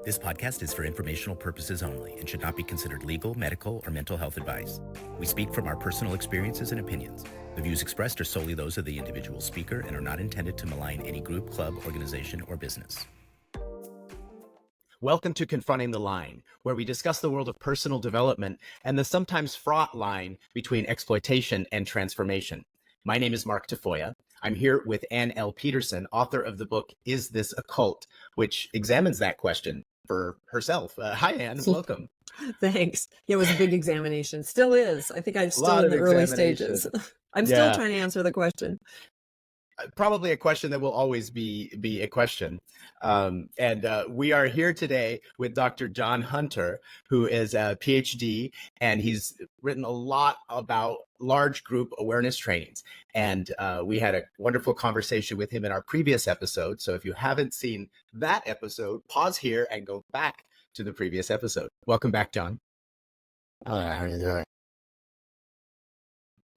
This podcast is for informational purposes only and should not be considered legal, medical, or mental health advice. We speak from our personal experiences and opinions. The views expressed are solely those of the individual speaker and are not intended to malign any group, club, organization, or business. Welcome to Confronting the Line, where we discuss the world of personal development and the sometimes fraught line between exploitation and transformation. My name is Mark Tafoya. I'm here with Ann L. Peterson, author of the book, Is This a Cult?, which examines that question for herself. Hi, Ann. Welcome. Thanks. Yeah, it was a big examination. Still is. I think I'm still in the early stages. I'm still trying to answer the question. Probably a question that will always be a question. We are here today with Dr. John Hunter, who is a PhD, and he's written a lot about large group awareness trainings. And we had a wonderful conversation with him in our previous episode. So if you haven't seen that episode, pause here and go back to the previous episode. Welcome back, John. How are you doing?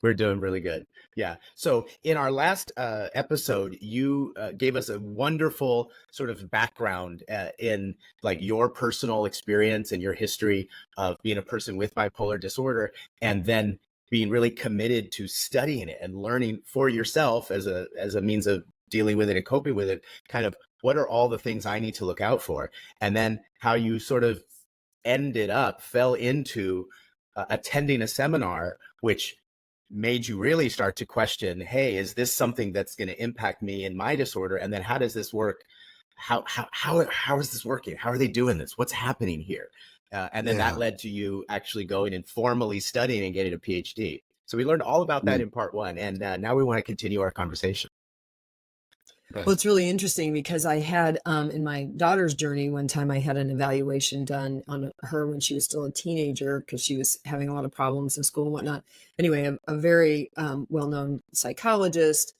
We're doing really good. Yeah. So in our last episode, you gave us a wonderful sort of background in like your personal experience and your history of being a person with bipolar disorder, and then being really committed to studying it and learning for yourself as a means of dealing with it and coping with it. Kind of what are all the things I need to look out for, and then how you sort of fell into attending a seminar, which made you really start to question, hey, is this something that's going to impact me in my disorder? And then how does this work? How is this working? How are they doing this? What's happening here? And then that led to you actually going and formally studying and getting a PhD. So we learned all about that in part one. And now we want to continue our conversation. Well, it's really interesting because I had, in my daughter's journey, one time I had an evaluation done on her when she was still a teenager because she was having a lot of problems in school and whatnot. Anyway, a very well-known psychologist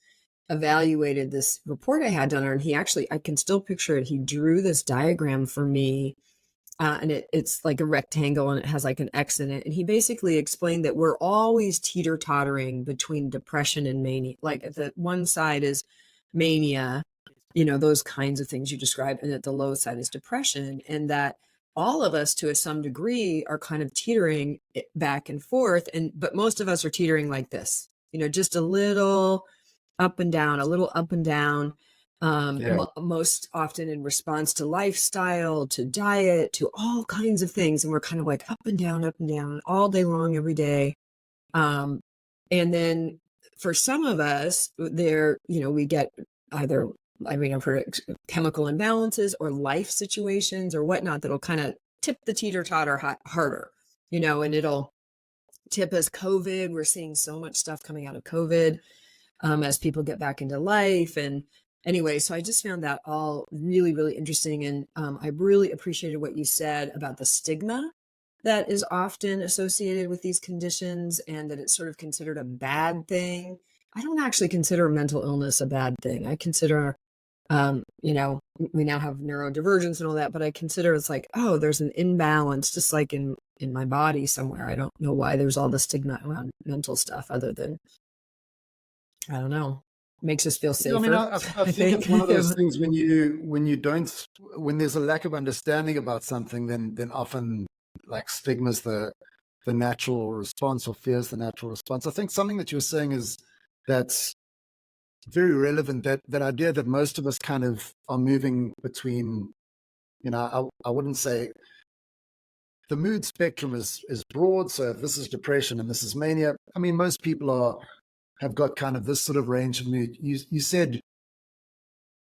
evaluated this report I had done on her, and he actually, I can still picture it. He drew this diagram for me, and it's like a rectangle and it has like an X in it. And he basically explained that we're always teeter-tottering between depression and mania. Like at the one side is mania, those kinds of things you described, and at the low side is depression, and that all of us to some degree are kind of teetering back and forth, but most of us are teetering like this, just a little up and down, most often in response to lifestyle, to diet, to all kinds of things, and we're kind of like up and down all day long, every day. And then for some of us, we get either, I've heard chemical imbalances or life situations or whatnot that'll kind of tip the teeter-totter harder, and it'll tip as COVID. We're seeing so much stuff coming out of COVID as people get back into life. And anyway, so I just found that all really, really interesting. And I really appreciated what you said about the stigma that is often associated with these conditions, and that it's sort of considered a bad thing. I don't actually consider mental illness a bad thing. I consider, we now have neurodivergence and all that, but I consider it's like, oh, there's an imbalance just like in my body somewhere. I don't know why there's all the stigma around mental stuff other than, I don't know, makes us feel safer. I think it's one of those things when there's a lack of understanding about something, then often like stigma's the natural response, or fear's the natural response. I think something that you were saying that's very relevant, that idea that most of us kind of are moving between, I wouldn't say the mood spectrum is broad. So if this is depression and this is mania, I mean, most people have got kind of this sort of range of mood. You said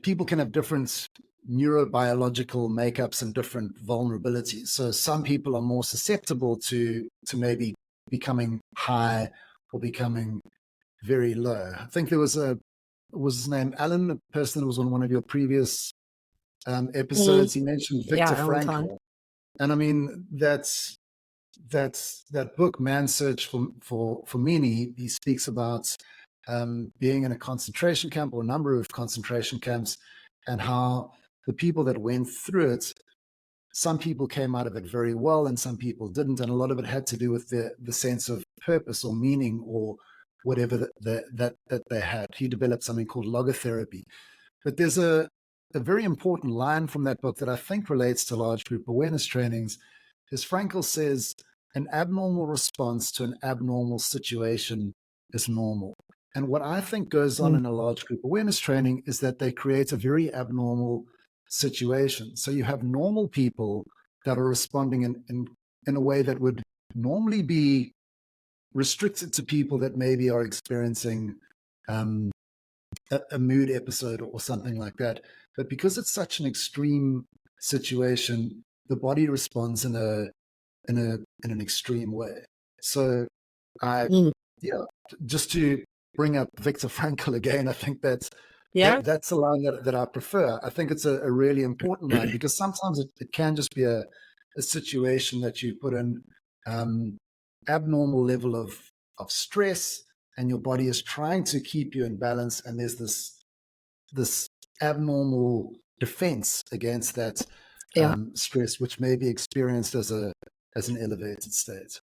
people can have different neurobiological makeups and different vulnerabilities. So some people are more susceptible to maybe becoming high or becoming very low. I think there was his name Alan, a person who was on one of your previous episodes. He mentioned Viktor Frankl. And I mean, that's that book, Man's Search for Meaning. He speaks about being in a concentration camp, or a number of concentration camps, and how the people that went through it, some people came out of it very well and some people didn't. And a lot of it had to do with the sense of purpose or meaning or whatever that they had. He developed something called logotherapy. But there's a a very important line from that book that I think relates to large group awareness trainings is Frankl says an abnormal response to an abnormal situation is normal. And what I think goes on in a large group awareness training is that they create a very abnormal situation. So you have normal people that are responding in a way that would normally be restricted to people that maybe are experiencing a mood episode or something like that. But because it's such an extreme situation, the body responds in an extreme way. So just to bring up Viktor Frankl again, I think that's a line that I prefer. I think it's a really important line because sometimes it can just be a situation that you put in abnormal level of stress, and your body is trying to keep you in balance, and there's this abnormal defense against that stress, which may be experienced as an elevated state.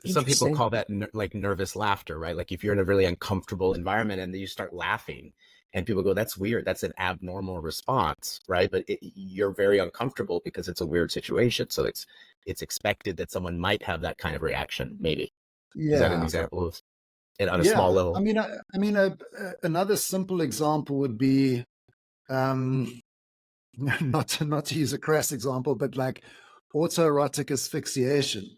Some people call that like nervous laughter, right? Like if you're in a really uncomfortable environment and then you start laughing and people go, that's weird. That's an abnormal response, right? But you're very uncomfortable because it's a weird situation. So it's expected that someone might have that kind of reaction, maybe. Yeah. Is that an example of it on a small level? I mean, another simple example would be, not to use a crass example, but like autoerotic asphyxiation.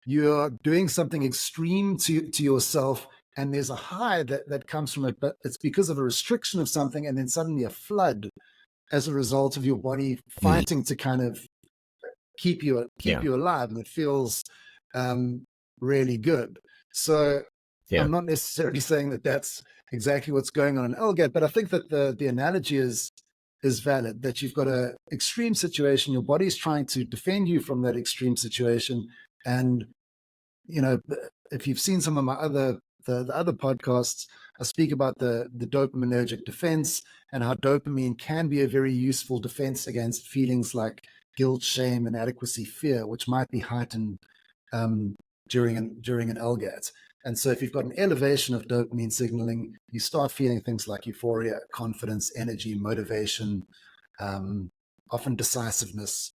You're doing something extreme to yourself, and there's a high that comes from it, but it's because of a restriction of something, and then suddenly a flood as a result of your body fighting to kind of keep you alive, and it feels really good. So I'm not necessarily saying that that's exactly what's going on in LGAT, but I think that the analogy is valid, that you've got an extreme situation, your body's trying to defend you from that extreme situation. And, you know, if you've seen some of my the other podcasts, I speak about the dopaminergic defense and how dopamine can be a very useful defense against feelings like guilt, shame, inadequacy, fear, which might be heightened during an LGAT. And so if you've got an elevation of dopamine signaling, you start feeling things like euphoria, confidence, energy, motivation, often decisiveness,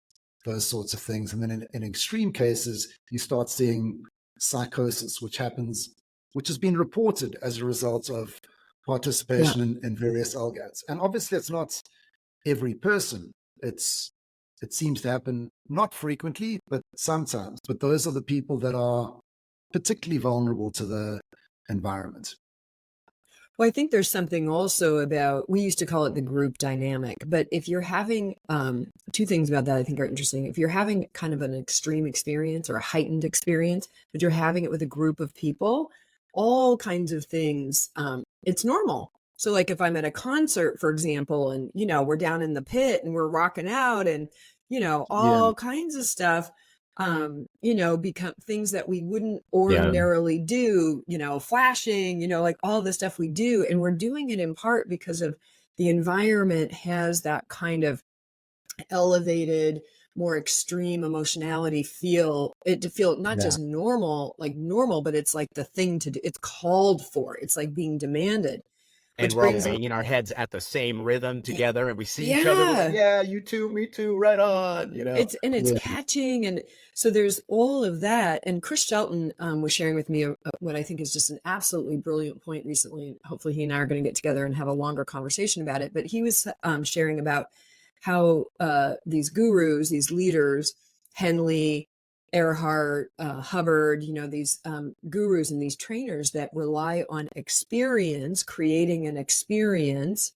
those sorts of things. And then in extreme cases, you start seeing psychosis, which has been reported as a result of participation in various LGATs. And obviously it's not every person. It seems to happen not frequently, but sometimes. But those are the people that are particularly vulnerable to the environment. Well, I think there's something also about, we used to call it the group dynamic, but if you're having, two things about that I think are interesting. If you're having kind of an extreme experience or a heightened experience, but you're having it with a group of people, all kinds of things, it's normal. So like if I'm at a concert, for example, and, you know, we're down in the pit and we're rocking out and, you know, all kinds of stuff, you know, become things that we wouldn't ordinarily do, you know, flashing, you know, like all the stuff we do. And we're doing it in part because of the environment has that kind of elevated, more extreme emotionality feel not just normal, but it's like the thing to do. It's called for. It's like being demanded. And we're all banging our heads at the same rhythm together, and we see each other. Like, yeah, you too, me too, right on. You know, it's catching, and so there's all of that. And Chris Shelton was sharing with me what I think is just an absolutely brilliant point recently. Hopefully, he and I are going to get together and have a longer conversation about it. But he was sharing about how these gurus, these leaders, Henley, Earhart, Hubbard, you know, these gurus and these trainers that rely on experience, creating an experience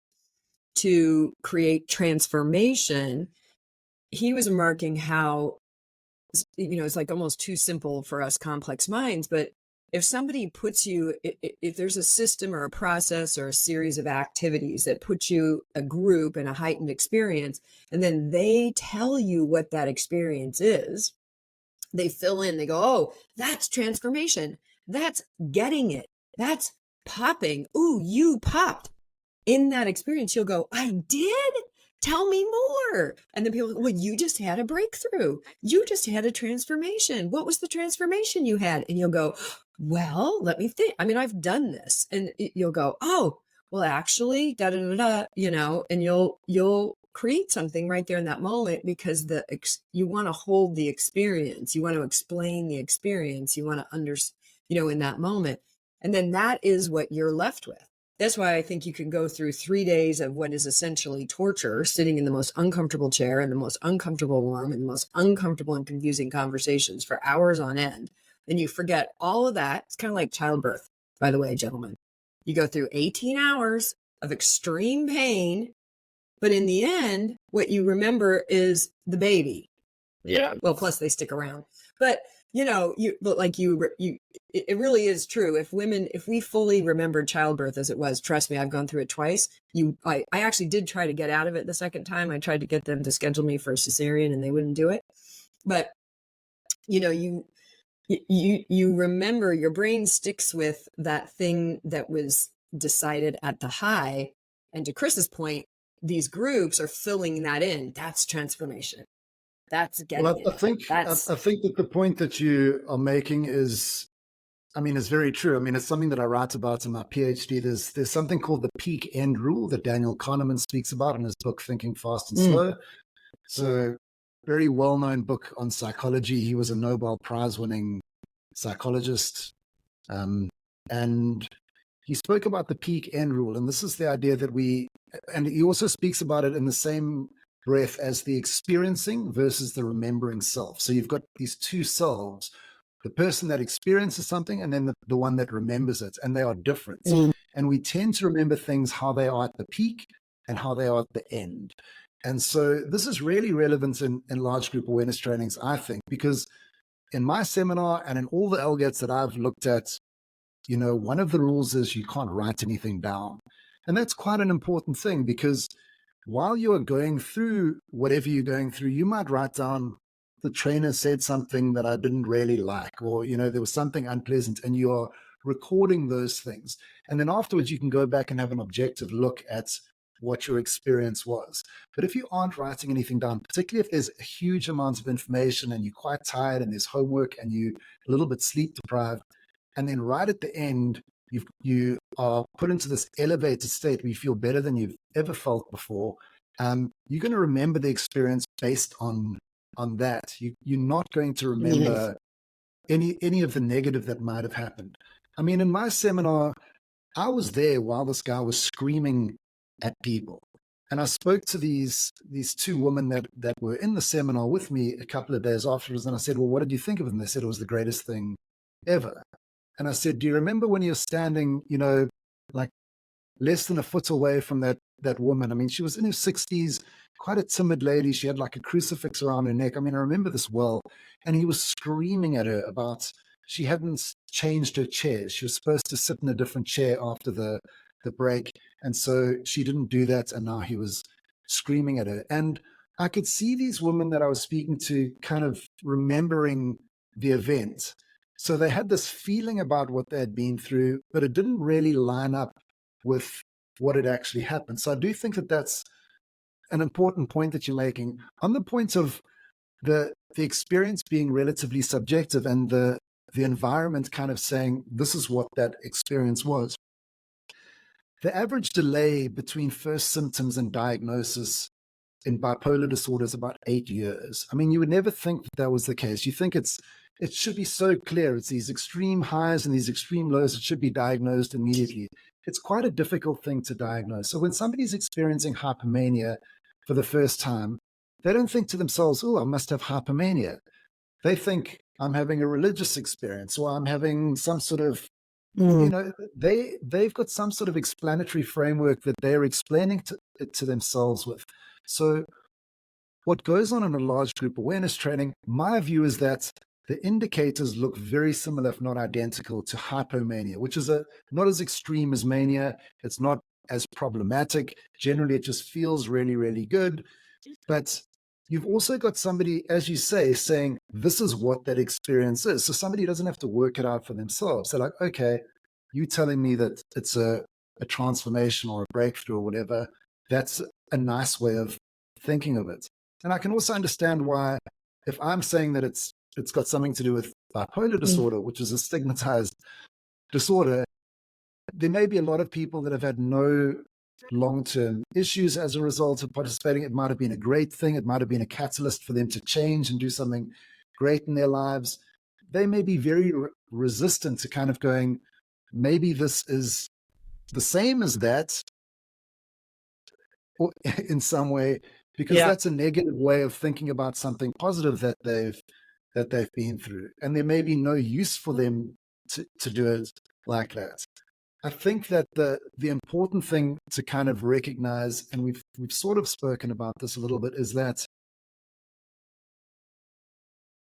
to create transformation. He was remarking how, you know, it's like almost too simple for us complex minds, but if somebody puts you, if there's a system or a process or a series of activities that put you, a group, in a heightened experience, and then they tell you what that experience is, they fill in, they go, oh, that's transformation. That's getting it. That's popping. Ooh, you popped in that experience. You'll go, I did? Tell me more. And then people go, well, you just had a breakthrough. You just had a transformation. What was the transformation you had? And you'll go, well, let me think. I mean, I've done this. And you'll go, oh, well, actually, da da da da, and you'll create something right there in that moment, because you want to hold the experience, you want to explain the experience, you want to in that moment, and then that is what you're left with. That's why I think you can go through 3 days of what is essentially torture, sitting in the most uncomfortable chair, in the most uncomfortable room, in the most uncomfortable and confusing conversations for hours on end. And you forget all of that. It's kind of like childbirth, by the way, gentlemen. You go through 18 hours of extreme pain, but in the end, what you remember is the baby. Yeah. Well, plus they stick around. But it really is true. If we fully remembered childbirth as it was, trust me, I've gone through it twice. I actually did try to get out of it the second time. I tried to get them to schedule me for a cesarean and they wouldn't do it. But, you remember, your brain sticks with that thing that was decided at the high. And to Chris's point, these groups are filling that in. That's transformation. That's getting Well, it. I think that the point that you are making is very true. It's something that I write about in my PhD. There's something called the peak end rule that Daniel Kahneman speaks about in his book, Thinking Fast and Slow. So, very well-known book on psychology. He was a Nobel Prize-winning psychologist. And he spoke about the peak end rule. And this is the idea that and he also speaks about it in the same breath as the experiencing versus the remembering self. So you've got these two selves, the person that experiences something and then the one that remembers it, and they are different. And we tend to remember things how they are at the peak and how they are at the end. And so this is really relevant in large group awareness trainings, I think, because in my seminar and in all the LGATs that I've looked at, one of the rules is you can't write anything down. And that's quite an important thing, because while you are going through whatever you're going through, you might write down, the trainer said something that I didn't really like, or, there was something unpleasant, and you are recording those things. And then afterwards, you can go back and have an objective look at what your experience was. But if you aren't writing anything down, particularly if there's a huge amount of information and you're quite tired and there's homework and you're a little bit sleep deprived, and then right at the end, you are put into this elevated state where you feel better than you've ever felt before, you're going to remember the experience based on that. You're not going to remember any of the negative that might have happened. In my seminar, I was there while this guy was screaming at people. And I spoke to these two women that were in the seminar with me a couple of days afterwards. And I said, well, what did you think of it? And they said it was the greatest thing ever. And I said, do you remember when you're standing, like less than a foot away from that woman? She was in her 60s, quite a timid lady. She had like a crucifix around her neck. I remember this well. And he was screaming at her about, she hadn't changed her chair. She was supposed to sit in a different chair after the break. And so she didn't do that. And now he was screaming at her. And I could see these women that I was speaking to kind of remembering the event. So they had this feeling about what they had been through, but it didn't really line up with what had actually happened. So I do think that that's an important point that you're making on the point of the experience being relatively subjective and the environment kind of saying this is what that experience was. The average delay between first symptoms and diagnosis in bipolar disorder is about 8 years. You would never think that was the case. You think it should be so clear. It's these extreme highs and these extreme lows. It should be diagnosed immediately. It's quite a difficult thing to diagnose. So when somebody's experiencing hypomania for the first time, they don't think to themselves, oh, I must have hypomania. They think I'm having a religious experience, or I'm having some sort of, they've got some sort of explanatory framework that they're explaining to themselves with. So what goes on in a large group awareness training, my view is that the indicators look very similar, if not identical, to hypomania, which is not as extreme as mania. It's not as problematic. Generally, it just feels really, really good. But you've also got somebody, as you say, saying, this is what that experience is. So somebody doesn't have to work it out for themselves. They're like, okay, you telling me that it's a transformation or a breakthrough or whatever, that's a nice way of thinking of it. And I can also understand why, if I'm saying that it's got something to do with bipolar disorder, which is a stigmatized disorder, there may be a lot of people that have had no long-term issues as a result of participating. It might have been a great thing. It might have been a catalyst for them to change and do something great in their lives. They may be very resistant to kind of going, maybe this is the same as that, or in some way, because that's a negative way of thinking about something positive that they've been through, and there may be no use for them to do it like that. I think that the important thing to kind of recognize, and we've sort of spoken about this a little bit, is that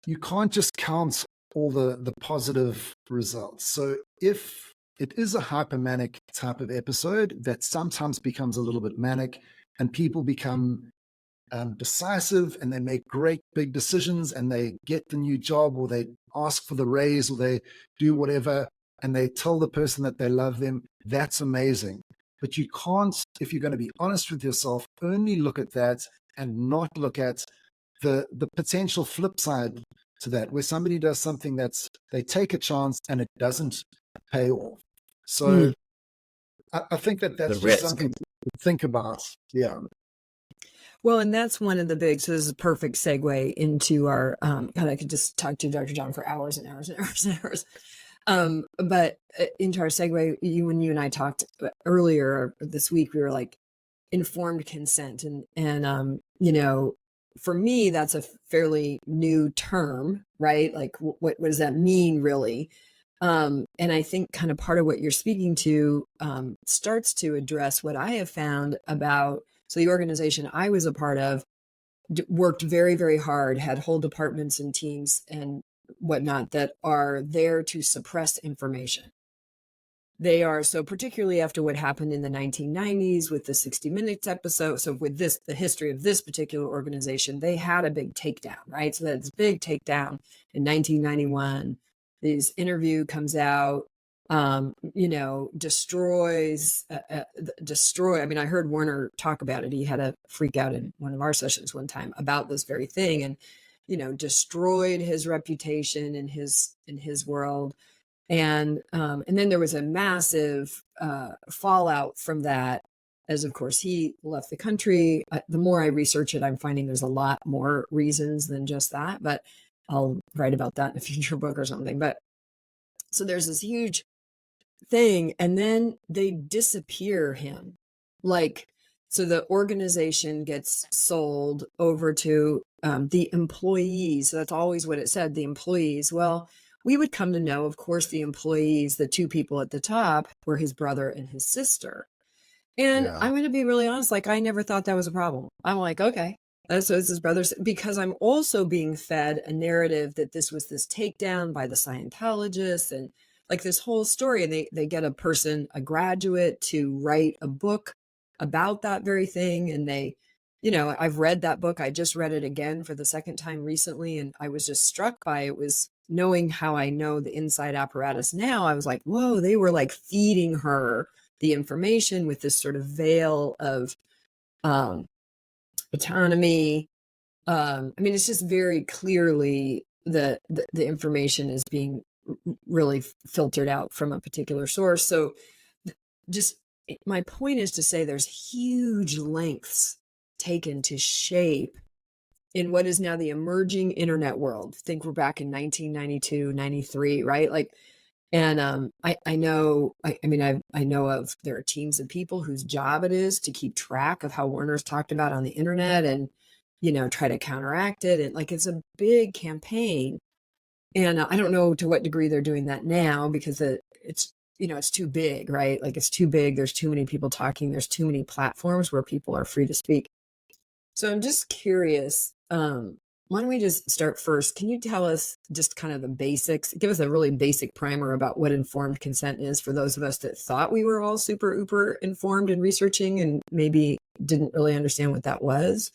you can't just count all the positive results. So if it is a hypermanic type of episode that sometimes becomes a little bit manic, and people become decisive, and they make great big decisions, and they get the new job, or they ask for the raise, or they do whatever, and they tell the person that they love them, that's amazing. But you can't, if you're going to be honest with yourself, only look at that and not look at the potential flip side to that, where somebody does something they take a chance and it doesn't pay off. So I think that's The just risk. something to think about. Yeah. Well, and that's one of the big, so this is a perfect segue into our, God, I could just talk to Dr. John for hours and hours and hours and hours. But into our segue, when you and I talked earlier this week, we were like informed consent. And for me, that's a fairly new term, right? Like what does that mean really? And I think kind of part of what you're speaking to starts to address what I have found about, so the organization I was a part of worked very, very hard, had whole departments and teams and whatnot that are there to suppress information. They are, so particularly after what happened in the 1990s with the 60 Minutes episode. So with this, the history of this particular organization, they had a big takedown, right? So that's big takedown in 1991. This interview comes out, destroys. I mean, I heard Warner talk about it. He had a freak out in one of our sessions one time about this very thing, and destroyed his reputation in his world. And then there was a massive fallout from that, as of course he left the country. The more I research it, I'm finding there's a lot more reasons than just that, but I'll write about that in a future book or something. But so there's this huge thing, and then they disappear him. So the organization gets sold over to the employees. So that's always what it said, the employees. Well, we would come to know, of course, the employees, the two people at the top, were his brother and his sister. And I'm going to be really honest, I never thought that was a problem. I'm like, okay, so it's his brother, because I'm also being fed a narrative that this was this takedown by the Scientologists and this whole story. And they get a graduate to write a book about that very thing. And I've read that book. I just read it again for the second time recently. And I was just struck by it. Was knowing how I know the inside apparatus now, I was like, whoa, they were feeding her the information with this sort of veil of autonomy. I mean, it's just very clearly the information is being really filtered out from a particular source. So just my point is to say there's huge lengths taken to shape in what is now the emerging internet world. I think we're back in 1992, 93, right? And I know of, there are teams of people whose job it is to keep track of how Warner's talked about on the internet and, try to counteract it. And it's a big campaign. And I don't know to what degree they're doing that now, because it's too big, right? It's too big. There's too many people talking. There's too many platforms where people are free to speak. So I'm just curious, why don't we just start first? Can you tell us just kind of the basics? Give us a really basic primer about what informed consent is for those of us that thought we were all super uber informed and researching and maybe didn't really understand what that was.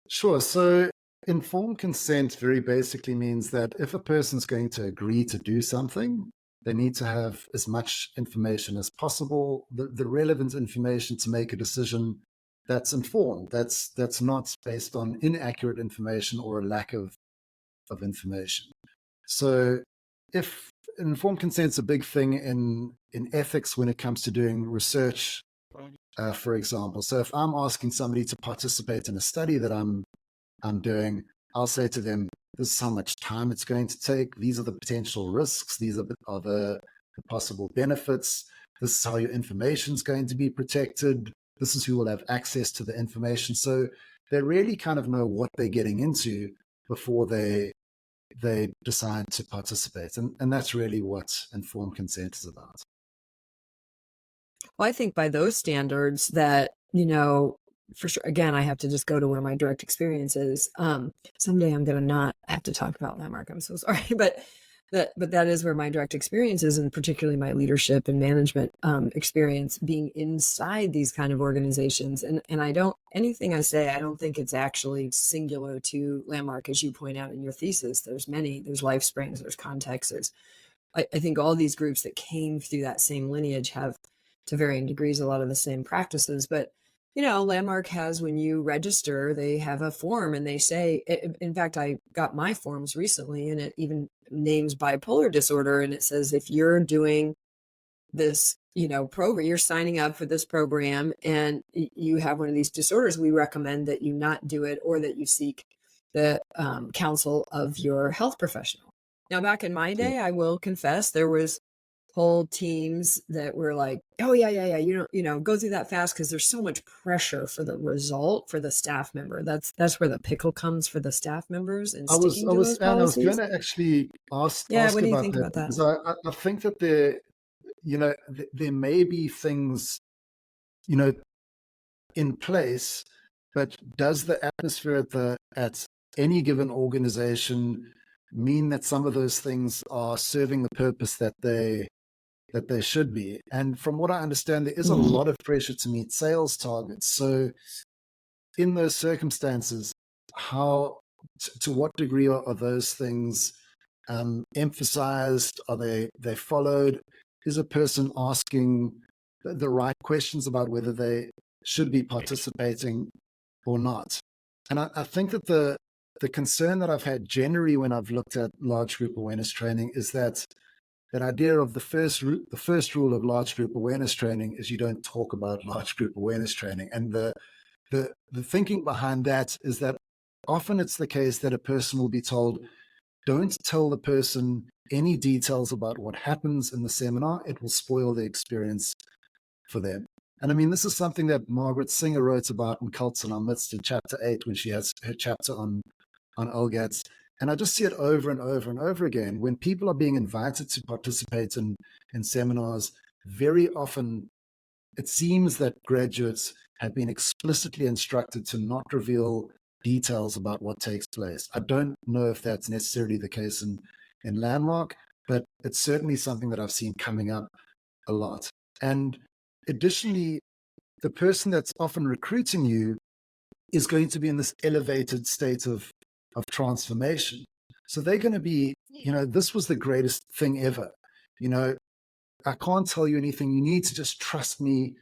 Sure. So informed consent very basically means that if a person's going to agree to do something, they need to have as much information as possible, the relevant information to make a decision that's informed, that's not based on inaccurate information or a lack of information. So if informed consent's a big thing in ethics when it comes to doing research, for example. So if I'm asking somebody to participate in a study that I'm doing, I'll say to them, this is how much time it's going to take. These are the potential risks. These are the possible benefits. This is how your information is going to be protected. This is who will have access to the information. So they really kind of know what they're getting into before they decide to participate. And that's really what informed consent is about. Well, I think by those standards that, for sure, again, I have to just go to one of my direct experiences. Someday I'm going to not have to talk about Landmark. I'm so sorry. But that is where my direct experience is, and particularly my leadership and management experience being inside these kind of organizations. And anything I say, I don't think it's actually singular to Landmark, as you point out in your thesis. There's LifeSprings, there's Context. I think all these groups that came through that same lineage have, to varying degrees, a lot of the same practices. But Landmark has, when you register, they have a form, and they say, in fact, I got my forms recently, and it even names bipolar disorder. And it says, if you're doing this, program, you're signing up for this program and you have one of these disorders, we recommend that you not do it, or that you seek the counsel of your health professional. Now, back in my day, I will confess, there was whole teams that were like, oh yeah, you don't, go through that fast, because there's so much pressure for the result for the staff member. That's where the pickle comes for the staff members. And I was going to actually ask what do you about think that, about that? because I think that there may be things, in place, but does the atmosphere at any given organization mean that some of those things are serving the purpose that they should be? And from what I understand, there is a lot of pressure to meet sales targets. So in those circumstances, to what degree are those things emphasized? Are they followed? Is a person asking the right questions about whether they should be participating or not? And I think that the concern that I've had generally when I've looked at large group awareness training is that idea of the first rule of large group awareness training is you don't talk about large group awareness training. And the thinking behind that is that often it's the case that a person will be told, don't tell the person any details about what happens in the seminar. It will spoil the experience for them. And I mean, this is something that Margaret Singer wrote about in Cults in Our Midst in chapter 8, when she has her chapter on LGATs. And I just see it over and over and over again. When people are being invited to participate in seminars, very often it seems that graduates have been explicitly instructed to not reveal details about what takes place. I don't know if that's necessarily the case in Landmark, but it's certainly something that I've seen coming up a lot. And additionally, the person that's often recruiting you is going to be in this elevated state of transformation. So they're going to be, this was the greatest thing ever. I can't tell you anything. You need to just trust me,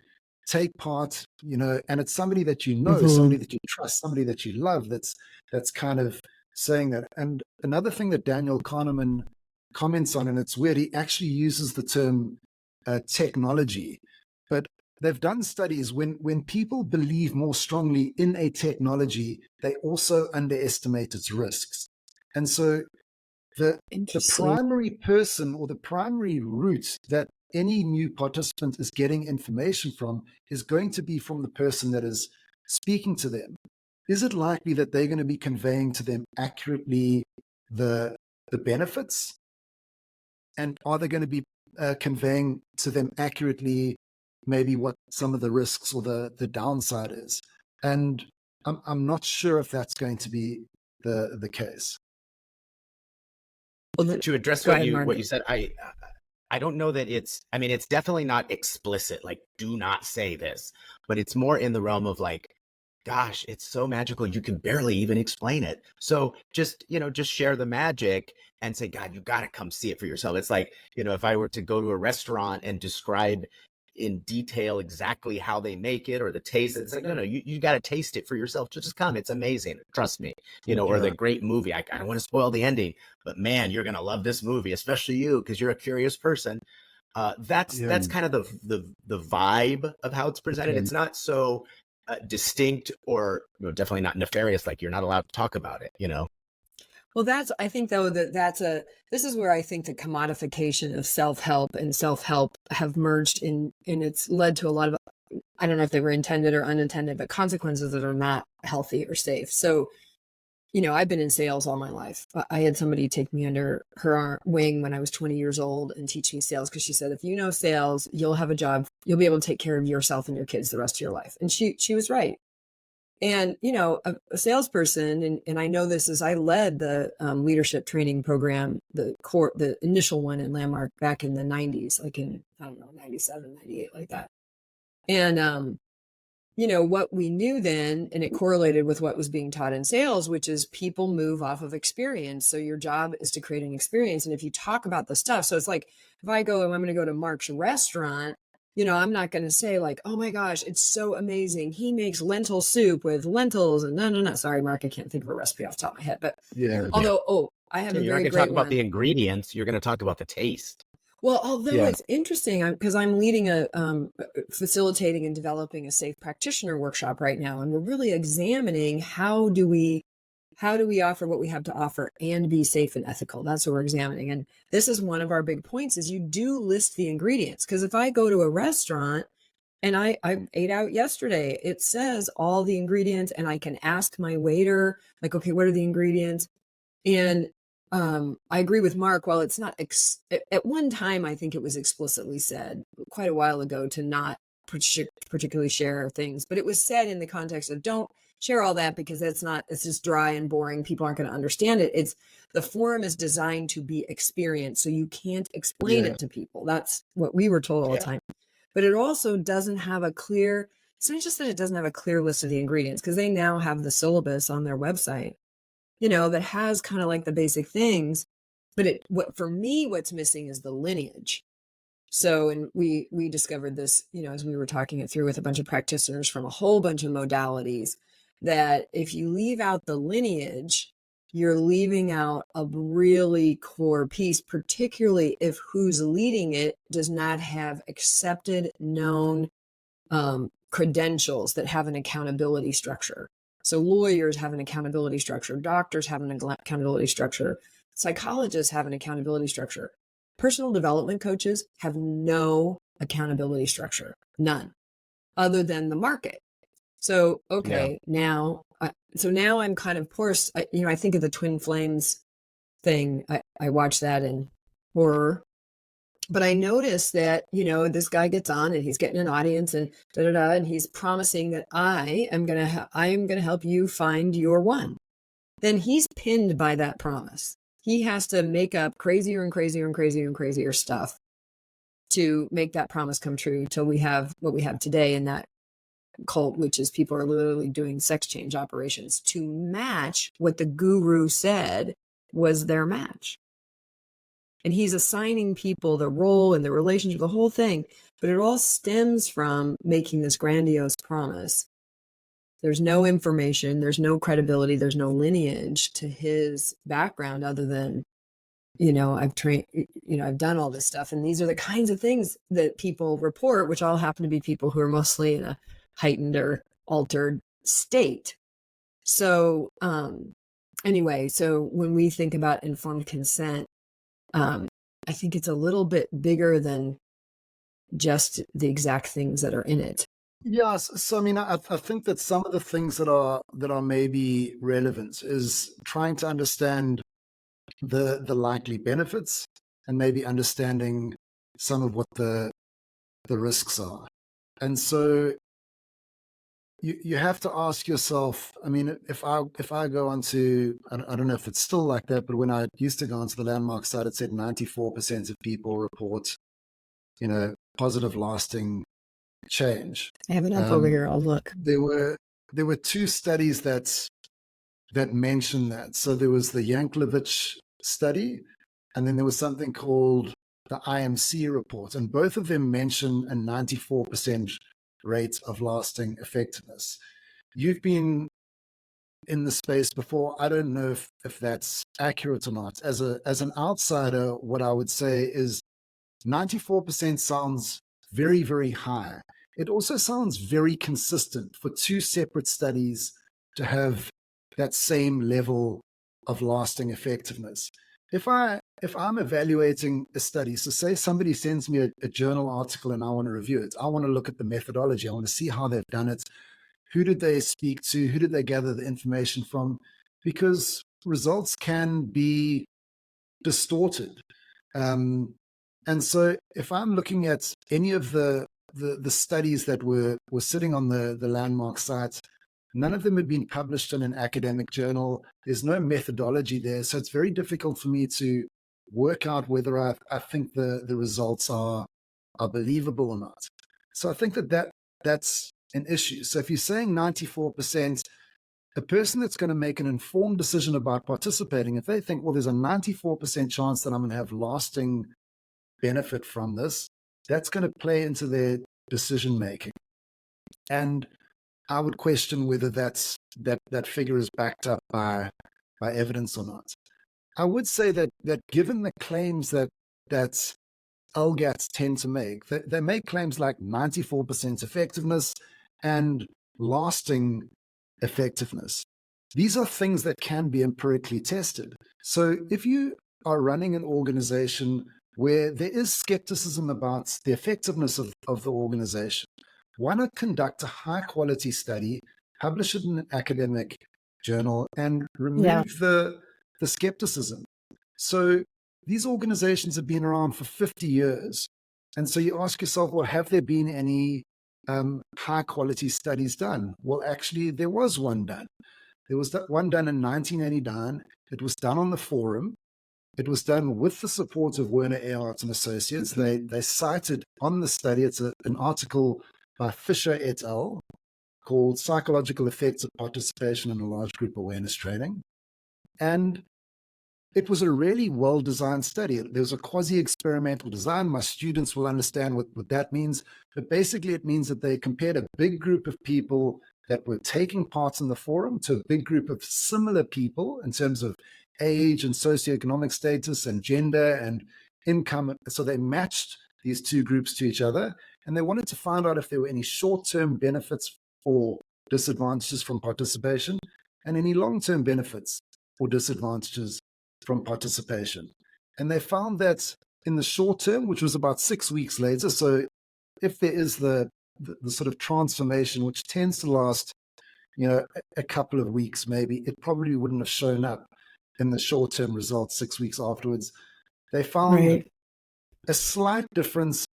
take part, and it's somebody that somebody that you trust, somebody that you love, that's kind of saying that. And another thing that Daniel Kahneman comments on, and it's weird, he actually uses the term technology, but they've done studies when people believe more strongly in a technology, they also underestimate its risks. And so the primary person or the primary route that any new participant is getting information from is going to be from the person that is speaking to them. Is it likely that they're going to be conveying to them accurately the benefits? And are they going to be conveying to them accurately maybe what some of the risks or the downside is? And I'm not sure if that's going to be the case. Well, to address what you said, I don't know that it's definitely not explicit, like, do not say this, but it's more in the realm of like, gosh, it's so magical, you can barely even explain it. So just share the magic and say, God, you got to come see it for yourself. It's like, if I were to go to a restaurant and describe in detail exactly how they make it or the taste. It's like, no, you got to taste it for yourself. Just come. It's amazing. Trust me, or the great movie. I don't want to spoil the ending, but man, you're going to love this movie, especially you, because you're a curious person. That's kind of the vibe of how it's presented. It's not so distinct or definitely not nefarious. Like you're not allowed to talk about it, Well, I think though this is where I think the commodification of self-help and self-help have merged and it's led to a lot of, I don't know if they were intended or unintended, but consequences that are not healthy or safe. So, I've been in sales all my life. I had somebody take me under her wing when I was 20 years old and teach me sales because she said, if you know sales, you'll have a job, you'll be able to take care of yourself and your kids the rest of your life. And she was right. And, a salesperson, and I know this is, I led the leadership training program, the initial one in Landmark back in the 90s, like in, I don't know, 97, 98, like that. And, what we knew then, and it correlated with what was being taught in sales, which is people move off of experience. So your job is to create an experience. And if you talk about the stuff, so it's like, if I go and I'm going to go to Mark's restaurant, I'm not going to say like, oh my gosh, it's so amazing. He makes lentil soup with lentils and no. Sorry, Mark, I can't think of a recipe off the top of my head, but I have a very great one. You're not going to talk about the ingredients. You're going to talk about the taste. Well, although it's interesting because I'm leading a facilitating and developing a safe practitioner workshop right now, and we're really examining how do we offer what we have to offer and be safe and ethical. That's what we're examining, and this is one of our big points: is you do list the ingredients, because if I go to a restaurant and I ate out yesterday, it says all the ingredients, and I can ask my waiter like, okay, what are the ingredients, and I agree with Mark. While it's not at one time, I think it was explicitly said quite a while ago to not particularly share things, but it was said in the context of don't share all that because it's just dry and boring. People aren't going to understand it. The forum is designed to be experienced, so you can't explain it to people. That's what we were told all the time. But it also doesn't have it's not just that it doesn't have a clear list of the ingredients, because they now have the syllabus on their website, that has kind of like the basic things, but for me, what's missing is the lineage. So, and we discovered this, as we were talking it through with a bunch of practitioners from a whole bunch of modalities, that if you leave out the lineage, you're leaving out a really core piece, particularly if who's leading it does not have accepted, known credentials that have an accountability structure. So lawyers have an accountability structure, doctors have an accountability structure, psychologists have an accountability structure. Personal development coaches have no accountability structure, none, other than the market. So, now I'm kind of, I think of the Twin Flames thing. I watched that in horror. But I noticed that, this guy gets on and he's getting an audience and and he's promising that I am going to help you find your one. Then he's pinned by that promise. He has to make up crazier and crazier and crazier and crazier stuff to make that promise come true till we have what we have today in that cult, which is people are literally doing sex change operations to match what the guru said was their match. And he's assigning people the role and the relationship, the whole thing. But it all stems from making this grandiose promise. There's no information, there's no credibility, there's no lineage to his background other than, I've trained, I've done all this stuff. And these are the kinds of things that people report, which all happen to be people who are mostly in a heightened or altered state. So anyway, so when we think about informed consent, I think it's a little bit bigger than just the exact things that are in it. Yes. So, I mean, I think that some of the things that are maybe relevant is trying to understand the likely benefits and maybe understanding some of what the risks are. And so you have to ask yourself, I mean, if I go onto, I don't know if it's still like that, but when I used to go onto the Landmark site, it said 94% of people report, positive lasting change. I have it up over here. I'll look. There were two studies that mentioned that. So there was the Yanklevich study, and then there was something called the IMC report, and both of them mention a 94% rate of lasting effectiveness. You've been in the space before. I don't know if that's accurate or not. As an outsider, what I would say is 94% sounds very, very high. It also sounds very consistent for two separate studies to have that same level of lasting effectiveness. If I'm evaluating a study, so say somebody sends me a journal article and I want to review it, I want to look at the methodology, I want to see how they've done it, who did they speak to, who did they gather the information from, because results can be distorted. And so if I'm looking at any of the studies that were sitting on the landmark site, none of them had been published in an academic journal. There's no methodology there. So it's very difficult for me to work out whether I think the results are believable or not. So I think that's an issue. So if you're saying 94%, a person that's going to make an informed decision about participating, if they think, well, there's a 94% chance that I'm going to have lasting benefit from this, that's going to play into their decision making. And I would question whether that figure is backed up by evidence or not. I would say that given the claims that LGATs tend to make, they make claims like 94% effectiveness and lasting effectiveness. These are things that can be empirically tested. So if you are running an organization where there is skepticism about the effectiveness of the organization, why not conduct a high-quality study, publish it in an academic journal, and remove the skepticism? So these organizations have been around for 50 years. And so you ask yourself, well, have there been any high-quality studies done? Well, actually, there was one done. There was one done in 1989. It was done on the forum. It was done with the support of Werner Earhart and Associates. They cited on the study, it's an article by Fisher et al. Called Psychological Effects of Participation in a Large Group Awareness Training. And it was a really well-designed study. There was a quasi-experimental design. My students will understand what that means. But basically, it means that they compared a big group of people that were taking part in the forum to a big group of similar people in terms of age and socioeconomic status and gender and income. So they matched these two groups to each other, and they wanted to find out if there were any short-term benefits or disadvantages from participation and any long-term benefits or disadvantages from participation. And they found that in the short term, which was about 6 weeks later, so if there is the sort of transformation, which tends to last, a couple of weeks maybe, it probably wouldn't have shown up in the short-term results 6 weeks afterwards. They found a slight difference.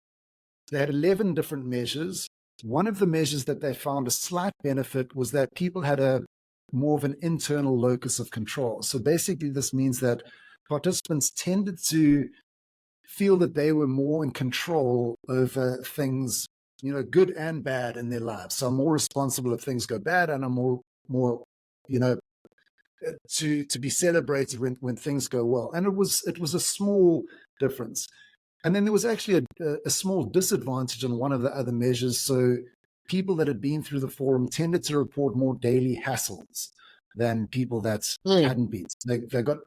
They had 11 different measures. One of the measures that they found a slight benefit was that people had more of an internal locus of control. So basically, this means that participants tended to feel that they were more in control over things, good and bad in their lives. So I'm more responsible if things go bad, and I'm more, to be celebrated when things go well. And it was a small difference. And then there was actually a small disadvantage on one of the other measures. So people that had been through the forum tended to report more daily hassles than people that hadn't been. They got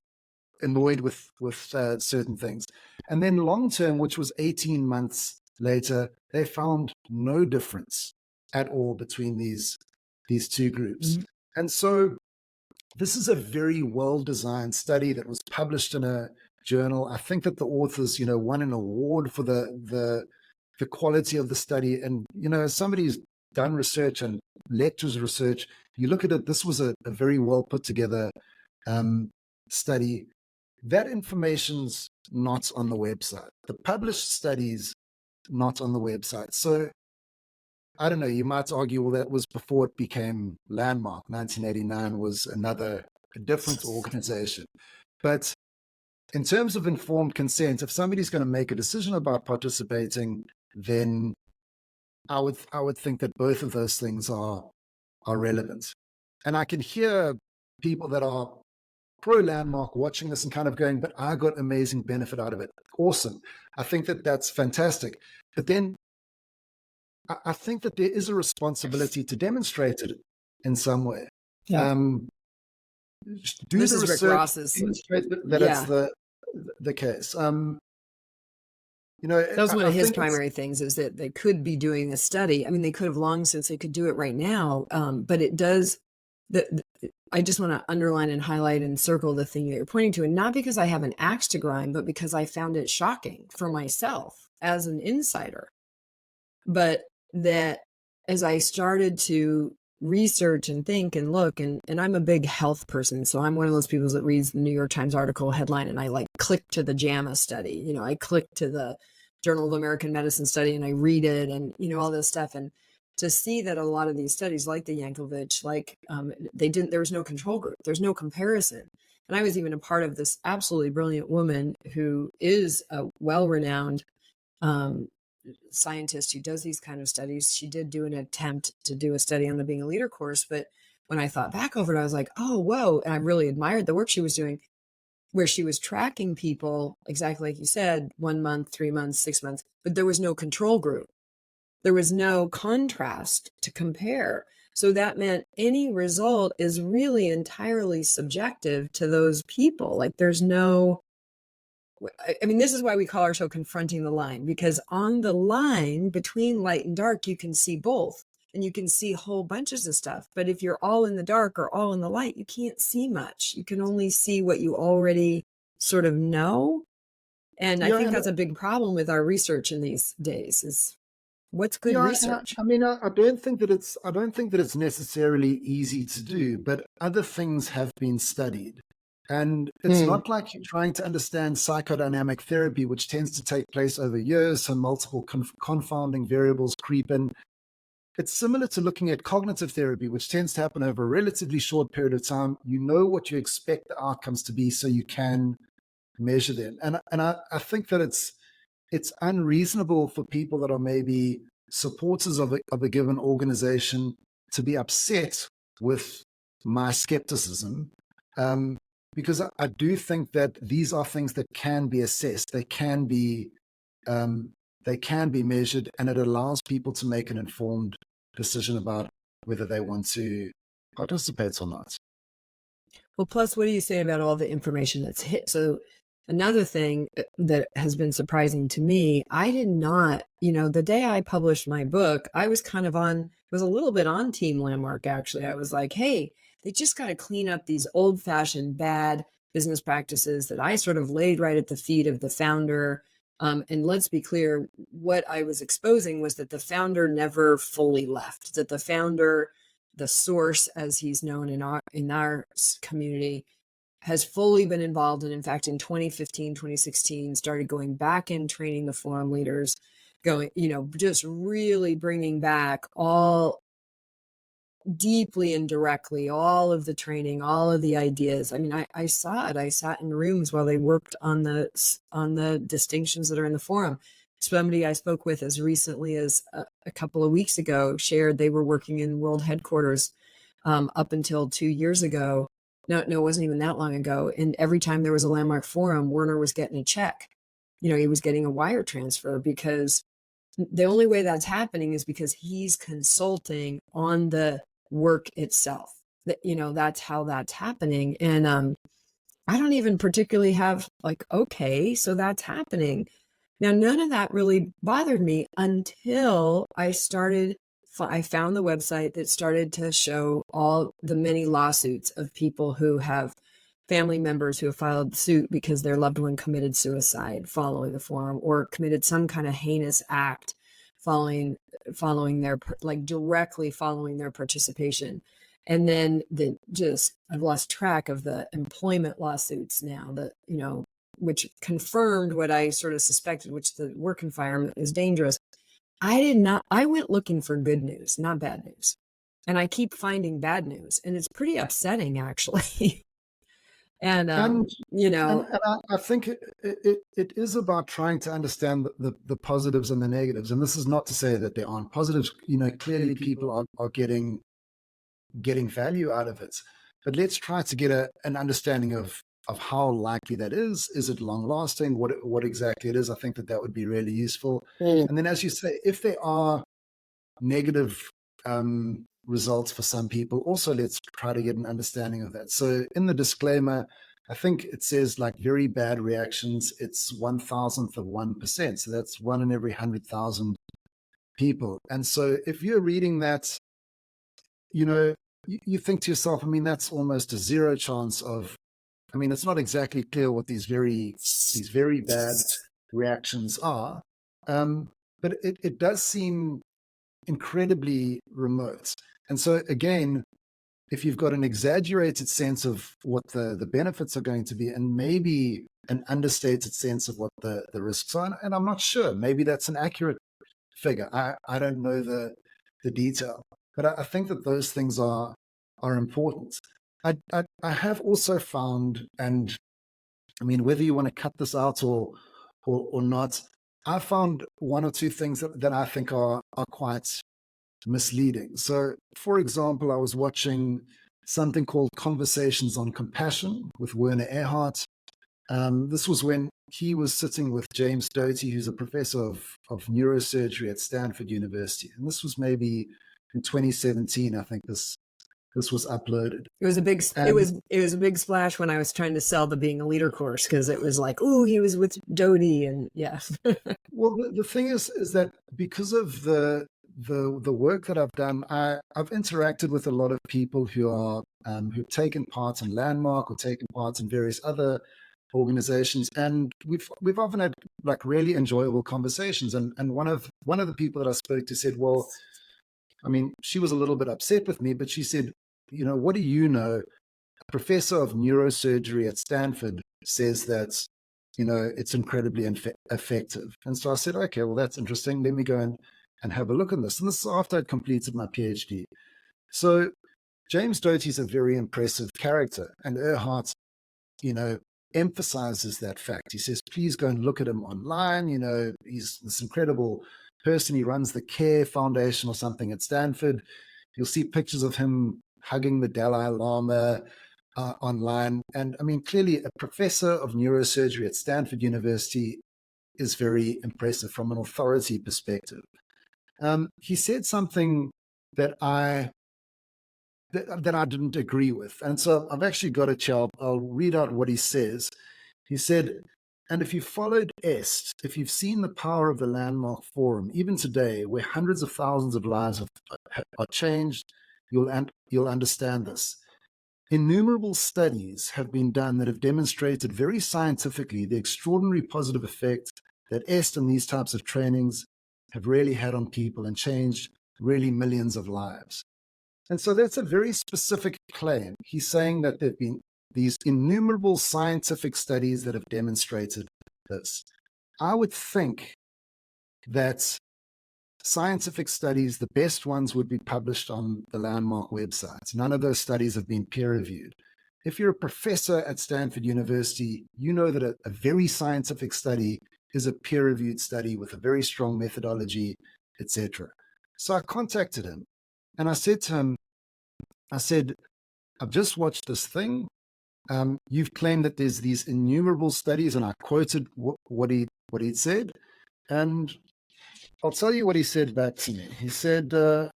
annoyed with certain things. And then long term, which was 18 months later, they found no difference at all between these two groups. And so this is a very well-designed study that was published in a journal. I think that the authors, won an award for the quality of the study. And, as somebody who's done research and lectures research, you look at it, this was a very well put together study. That information's not on the website. The published studies not on the website. So I don't know, you might argue, well, that was before it became Landmark. 1989 was a different organization. But in terms of informed consent, if somebody's going to make a decision about participating, then I would think that both of those things are relevant. And I can hear people that are pro-landmark watching this and kind of going, but I got amazing benefit out of it. Awesome. I think that that's fantastic. But then I think that there is a responsibility to demonstrate it in some way. Yeah. Do This the is Rick research, Ross's. demonstrate that it's the case. That was one of his think primary things, is that they could be doing a study. I mean, they could have long since they could do it right now. But it does, I just want to underline and highlight and circle the thing that you're pointing to. And not because I have an axe to grind, but because I found it shocking for myself as an insider. But that as I started to research and think and look, and I'm a big health person, so I'm one of those people that reads the New York Times article headline and I like click to the JAMA study, I click to the Journal of American Medicine study and I read it, and all this stuff, and to see that a lot of these studies, like the Yankovic, there was no control group, there's no comparison. And I was even a part of this absolutely brilliant woman who is a well-renowned scientist who does these kind of studies. She did do an attempt to do a study on the Being a Leader course, but when I thought back over it, I was like, oh, whoa. And I really admired the work she was doing, where she was tracking people, exactly like you said, 1 month, 3 months, 6 months, but there was no control group. There was no contrast to compare. So that meant any result is really entirely subjective to those people. Like there's no, I mean, this is why we call our show Confronting the Line, because on the line between light and dark, you can see both and you can see whole bunches of stuff. But if you're all in the dark or all in the light, you can't see much. You can only see what you already sort of know. And I think that's a big problem with our research in these days, is what's good research? I mean, I don't think that it's necessarily easy to do, but other things have been studied. And it's not like you're trying to understand psychodynamic therapy, which tends to take place over years, so multiple confounding variables creep in. It's similar to looking at cognitive therapy, which tends to happen over a relatively short period of time. You know what you expect the outcomes to be, so you can measure them. And I think that it's unreasonable for people that are maybe supporters of a given organization to be upset with my skepticism. Because I do think that these are things that can be assessed. They can be measured, and it allows people to make an informed decision about whether they want to participate or not. Well, plus, what do you say about all the information that's hit? So another thing that has been surprising to me, I did not, the day I published my book, I was was a little bit on Team Landmark, actually. I was like, hey, they just got to clean up these old-fashioned bad business practices that I sort of laid right at the feet of the founder. And let's be clear, what I was exposing was that the founder never fully left, that the founder, the source, as he's known in our community, has fully been involved. And in fact, in 2015, 2016, started going back and training the forum leaders, just really bringing back all deeply and directly, all of the training, all of the ideas. I mean, I saw it. I sat in rooms while they worked on the distinctions that are in the forum. Somebody I spoke with as recently as a couple of weeks ago shared they were working in world headquarters up until 2 years ago. No, it wasn't even that long ago. And every time there was a Landmark forum, Werner was getting a check. He was getting a wire transfer, because the only way that's happening is because he's consulting on the work itself. That's how that's happening. And I don't even particularly have okay, so that's happening. Now, none of that really bothered me until I found the website that started to show all the many lawsuits of people who have family members who have filed suit because their loved one committed suicide following the forum, or committed some kind of heinous act following their, directly following their participation. And then I've lost track of the employment lawsuits now, which confirmed what I sort of suspected, which the work environment is dangerous. I went looking for good news, not bad news. And I keep finding bad news, and it's pretty upsetting, actually. And I think it is about trying to understand the positives and the negatives. And this is not to say that there aren't positives. Clearly people are getting value out of it. but let's try to get an understanding of how likely that is. Is it long lasting? What exactly it is? I think that would be really useful. And then, as you say, if there are negative results for some people, also let's try to get an understanding of that. So in the disclaimer, I think it says like very bad reactions, it's 1,000th of 1%. So that's 1 in every 100,000 people. And so if you're reading that, you think to yourself, I mean, that's almost a zero chance of, I mean, it's not exactly clear what these very bad reactions are. But it does seem incredibly remote. And so again, if you've got an exaggerated sense of what the benefits are going to be, and maybe an understated sense of what the risks are, and I'm not sure, maybe that's an accurate figure. I don't know the detail, but I think that those things are important. I have also found, and I mean, whether you want to cut this out or not, I found one or two things that I think are quite misleading. So, for example, I was watching something called Conversations on Compassion with Werner Erhard. This was when he was sitting with James Doty, who's a professor of neurosurgery at Stanford University. And this was maybe in 2017, I think this was uploaded. It was a big it was a big splash when I was trying to sell the Being a Leader course, because it was like, oh, he was with Doty, and yeah. Well, the thing is that because of the work that I've done, I've interacted with a lot of people who are who've taken part in Landmark or taken part in various other organizations, and we've often had like really enjoyable conversations. And one of the people that I spoke to said, well, I mean, she was a little bit upset with me, but she said, what do you know? A professor of neurosurgery at Stanford says that, it's incredibly effective. And so I said, okay, well, that's interesting. Let me go and have a look at this. And this is after I'd completed my PhD. So James Doty is a very impressive character, and Erhard, emphasizes that fact. He says, please go and look at him online. He's this incredible person. He runs the CARE Foundation or something at Stanford. You'll see pictures of him hugging the Dalai Lama online. And I mean, clearly a professor of neurosurgery at Stanford University is very impressive from an authority perspective. He said something that I didn't agree with. And so I've actually got a chart. I'll read out what he says. He said, and if you followed EST, if you've seen the power of the Landmark Forum, even today, where hundreds of thousands of lives are changed, you'll understand this. Innumerable studies have been done that have demonstrated very scientifically the extraordinary positive effect that EST and these types of trainings have really had on people and changed really millions of lives. And so that's a very specific claim. He's saying that there have been these innumerable scientific studies that have demonstrated this. I would think that scientific studies, the best ones, would be published on the Landmark website. None of those studies have been peer-reviewed. If you're a professor at Stanford University, you know that a very scientific study is a peer-reviewed study with a very strong methodology, etc. So I contacted him and I said to him, I've just watched this thing. You've claimed that there's these innumerable studies, and I quoted what he'd said. And I'll tell you what he said back to me. He said, it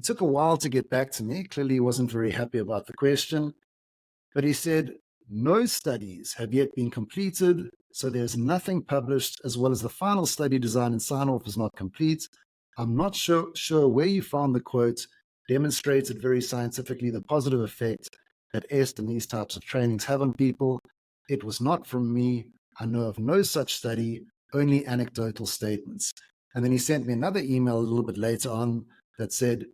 took a while to get back to me. Clearly, he wasn't very happy about the question. But he said, no studies have yet been completed, so there's nothing published, as well as the final study design and sign-off is not complete. I'm not sure where you found the quote, demonstrated very scientifically the positive effect that EST and these types of trainings have on people. It was not from me. I know of no such study, only anecdotal statements. And then he sent me another email a little bit later on that said,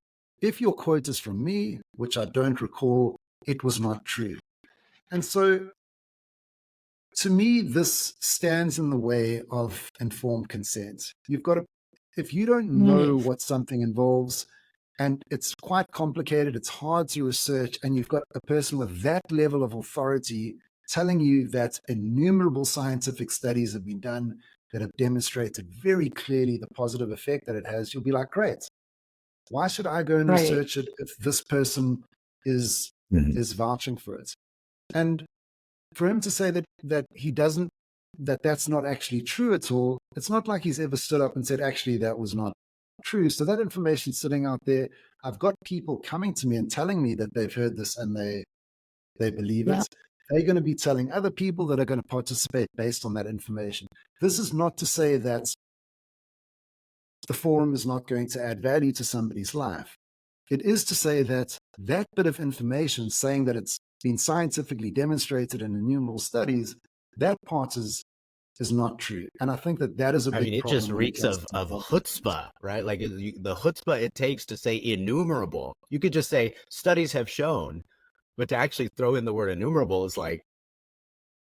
if your quote is from me, which I don't recall, it was not true. And so to me, this stands in the way of informed consent. You've got to, if you don't know what something involves, and it's quite complicated, it's hard to research, and you've got a person with that level of authority telling you that innumerable scientific studies have been done that have demonstrated very clearly the positive effect that it has, you'll be like, great. Why should I go and research it if this person is Mhm. is vouching for it. And for him to say that he doesn't, that's not actually true at all, it's not like he's ever stood up and said, actually, that was not true. So that information's sitting out there. I've got people coming to me and telling me that they've heard this and they believe Yeah. it. They're going to be telling other people that are going to participate based on that information. This is not to say that the forum is not going to add value to somebody's life. It is to say that that bit of information saying that it's been scientifically demonstrated in innumerable studies, that part is not true. And I think that is a I big mean, it problem just when it reeks comes of to health. chutzpah, right? Like the chutzpah it takes to say innumerable. You could just say studies have shown, but to actually throw in the word innumerable is like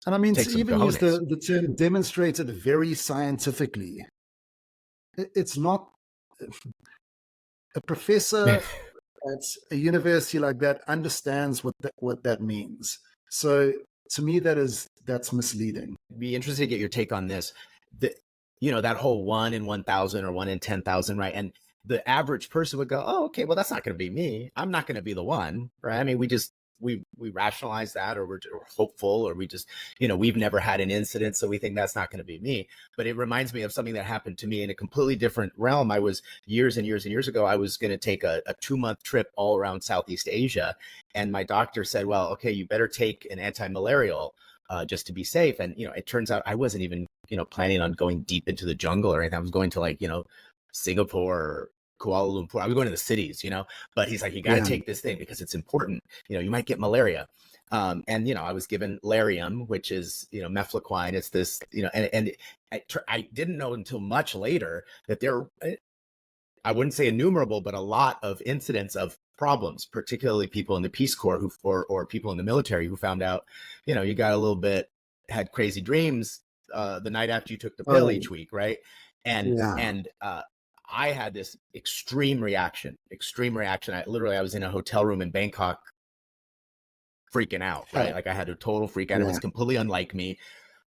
And I mean, take to some even use cojones. the term demonstrated very scientifically, it's not a professor at a university like that understands what that means. So to me, that's misleading. Be interested to get your take on this. The, you know, that whole 1 in 1,000 or 1 in 10,000, right? And the average person would go, "Oh, okay, well, that's not going to be me. I'm not going to be the one," right? I mean, we rationalize that, or we're hopeful, or we just, you know, we've never had an incident, so we think that's not going to be me. But it reminds me of something that happened to me in a completely different realm. I was years and years and years ago. I was going to take a 2-month trip all around Southeast Asia, and my doctor said, "Well, okay, you better take an anti-malarial." Just to be safe. And, you know, it turns out I wasn't even, you know, planning on going deep into the jungle or anything. I was going to like, you know, Singapore or Kuala Lumpur. I was going to the cities, you know, but he's like, you got to Yeah. take this thing because it's important. You know, you might get malaria. And, you know, I was given Lariam, which is, you know, mefloquine. It's this, you know, and I didn't know until much later that I wouldn't say innumerable, but a lot of incidents of problems, particularly people in the Peace Corps or people in the military who found out, you know, you got a little bit, had crazy dreams the night after you took the pill Oh, each week, right? And yeah. and I had this extreme reaction. I was in a hotel room in Bangkok freaking out, right? Like I had a total freak out. It was Yeah. completely unlike me.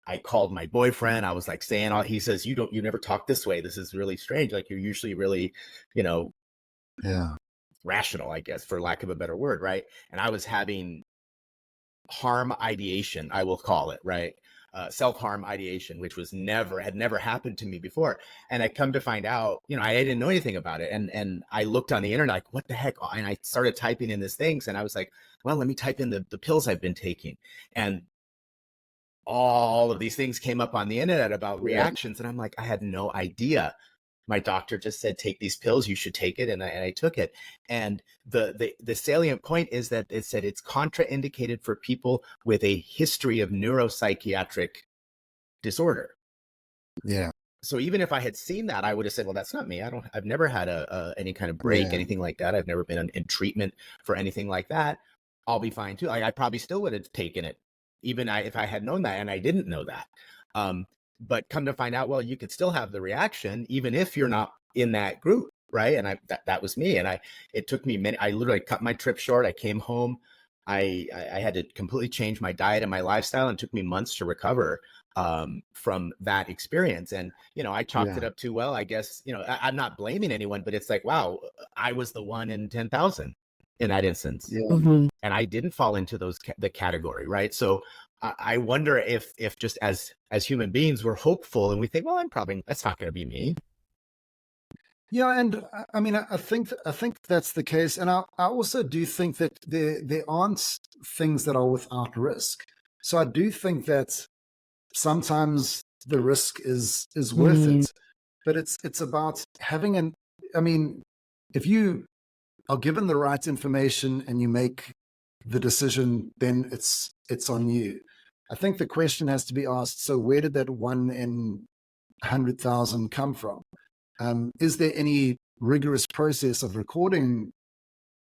I called my boyfriend. I was like saying all, he says, you never talk this way. This is really strange. Like you're usually really, you know, Yeah. rational, I guess, for lack of a better word, right? And I was having harm ideation, I will call it, right? Self-harm ideation, which had never happened to me before. And I come to find out, you know, I didn't know anything about it. And I looked on the internet, like, what the heck? And I started typing in these things and I was like, well, let me type in the pills I've been taking. And all of these things came up on the internet about Yeah. reactions. And I'm like, I had no idea. My doctor just said, take these pills, you should take it. And I took it. And the salient point is that it said it's contraindicated for people with a history of neuropsychiatric disorder. Yeah. So even if I had seen that, I would have said, well, that's not me. I've never had any kind of break, Yeah. anything like that. I've never been in treatment for anything like that. I'll be fine too. Like I probably still would have taken it, even if I had known that, and I didn't know that. But come to find out, well, you could still have the reaction, even if you're not in that group, right? And that was me. And it took me I literally cut my trip short. I came home. I had to completely change my diet and my lifestyle, and it took me months to recover from that experience. And, you know, I chalked it Yeah. up to, well, I guess, you know, I'm not blaming anyone, but it's like, wow, I was the 1 in 10,000 in that instance. Yeah. Mhm. And I didn't fall into the category, right? So I wonder if just as human beings, we're hopeful and we think, well, that's not going to be me. Yeah, and I mean, I think that's the case, and I also do think that there aren't things that are without risk. So I do think that sometimes the risk is worth Mm. it, but it's about having an. I mean, if you are given the right information and you make the decision, then it's on you. I think the question has to be asked: so where did that 1 in 100,000 come from? Is there any rigorous process of recording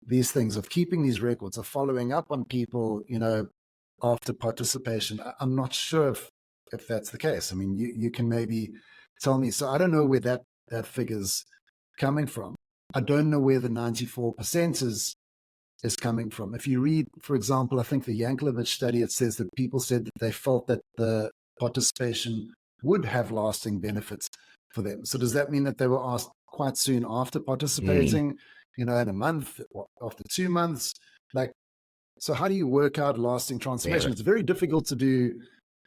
these things, of keeping these records, of following up on people, you know, after participation? I'm not sure if that's the case. I mean, you can maybe tell me. So I don't know where that figure's coming from. I don't know where the 94% is coming from. If you read, for example, I think the Yankelevich study, it says that people said that they felt that the participation would have lasting benefits for them. So does that mean that they were asked quite soon after participating, you know, in a month, or after 2 months? Like, So how do you work out lasting transformation? It's very difficult to do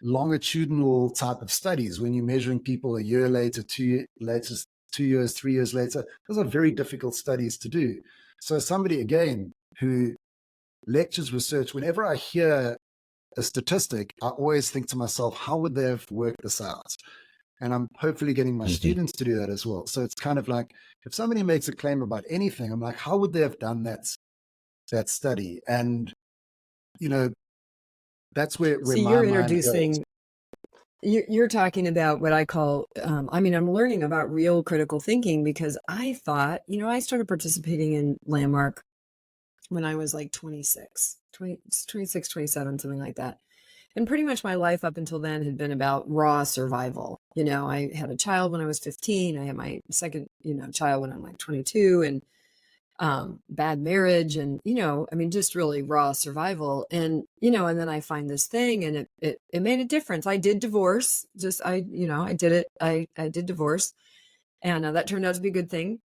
longitudinal type of studies when you're measuring people a year later, 2 years, 3 years later. Those are very difficult studies to do. So somebody, again, who lectures research, whenever I hear a statistic, I always think to myself, how would they have worked this out? And I'm hopefully getting my students to do that as well. So it's kind of like, if somebody makes a claim about anything, I'm like, how would they have done that study? And, you know, that's where you're my introducing, you're talking about what I call, I'm learning about real critical thinking, because I thought, I started participating in Landmark when I was like 26, 27, something like that. And pretty much my life up until then had been about raw survival. I had a child when I was 15. I had my second, child when I'm like 22, and bad marriage, and just really raw survival. And and then I find this thing, and it made a difference. I did divorce. I did it. I did divorce, and that turned out to be a good thing.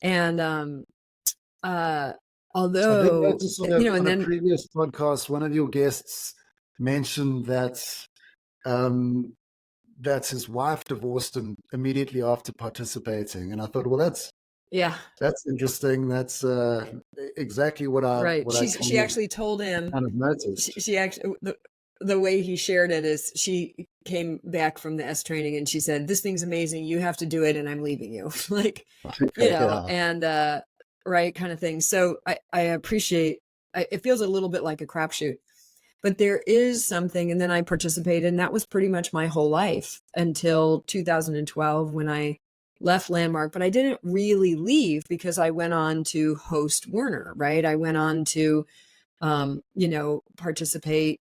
And although, I think that's sort of, and then a previous podcast, one of your guests mentioned that that his wife divorced him immediately after participating, and I thought, well, that's interesting. That's exactly what I right. She actually told him. Kind of noticed. She actually the way he shared it is, she came back from the S training and she said, "This thing's amazing. You have to do it, and I'm leaving you." Like, and right, kind of thing. So I appreciate. It feels a little bit like a crapshoot. But there is something, and then I participated, and that was pretty much my whole life until 2012 when I left Landmark. But I didn't really leave, because I went on to host Werner, right? I went on to, participate,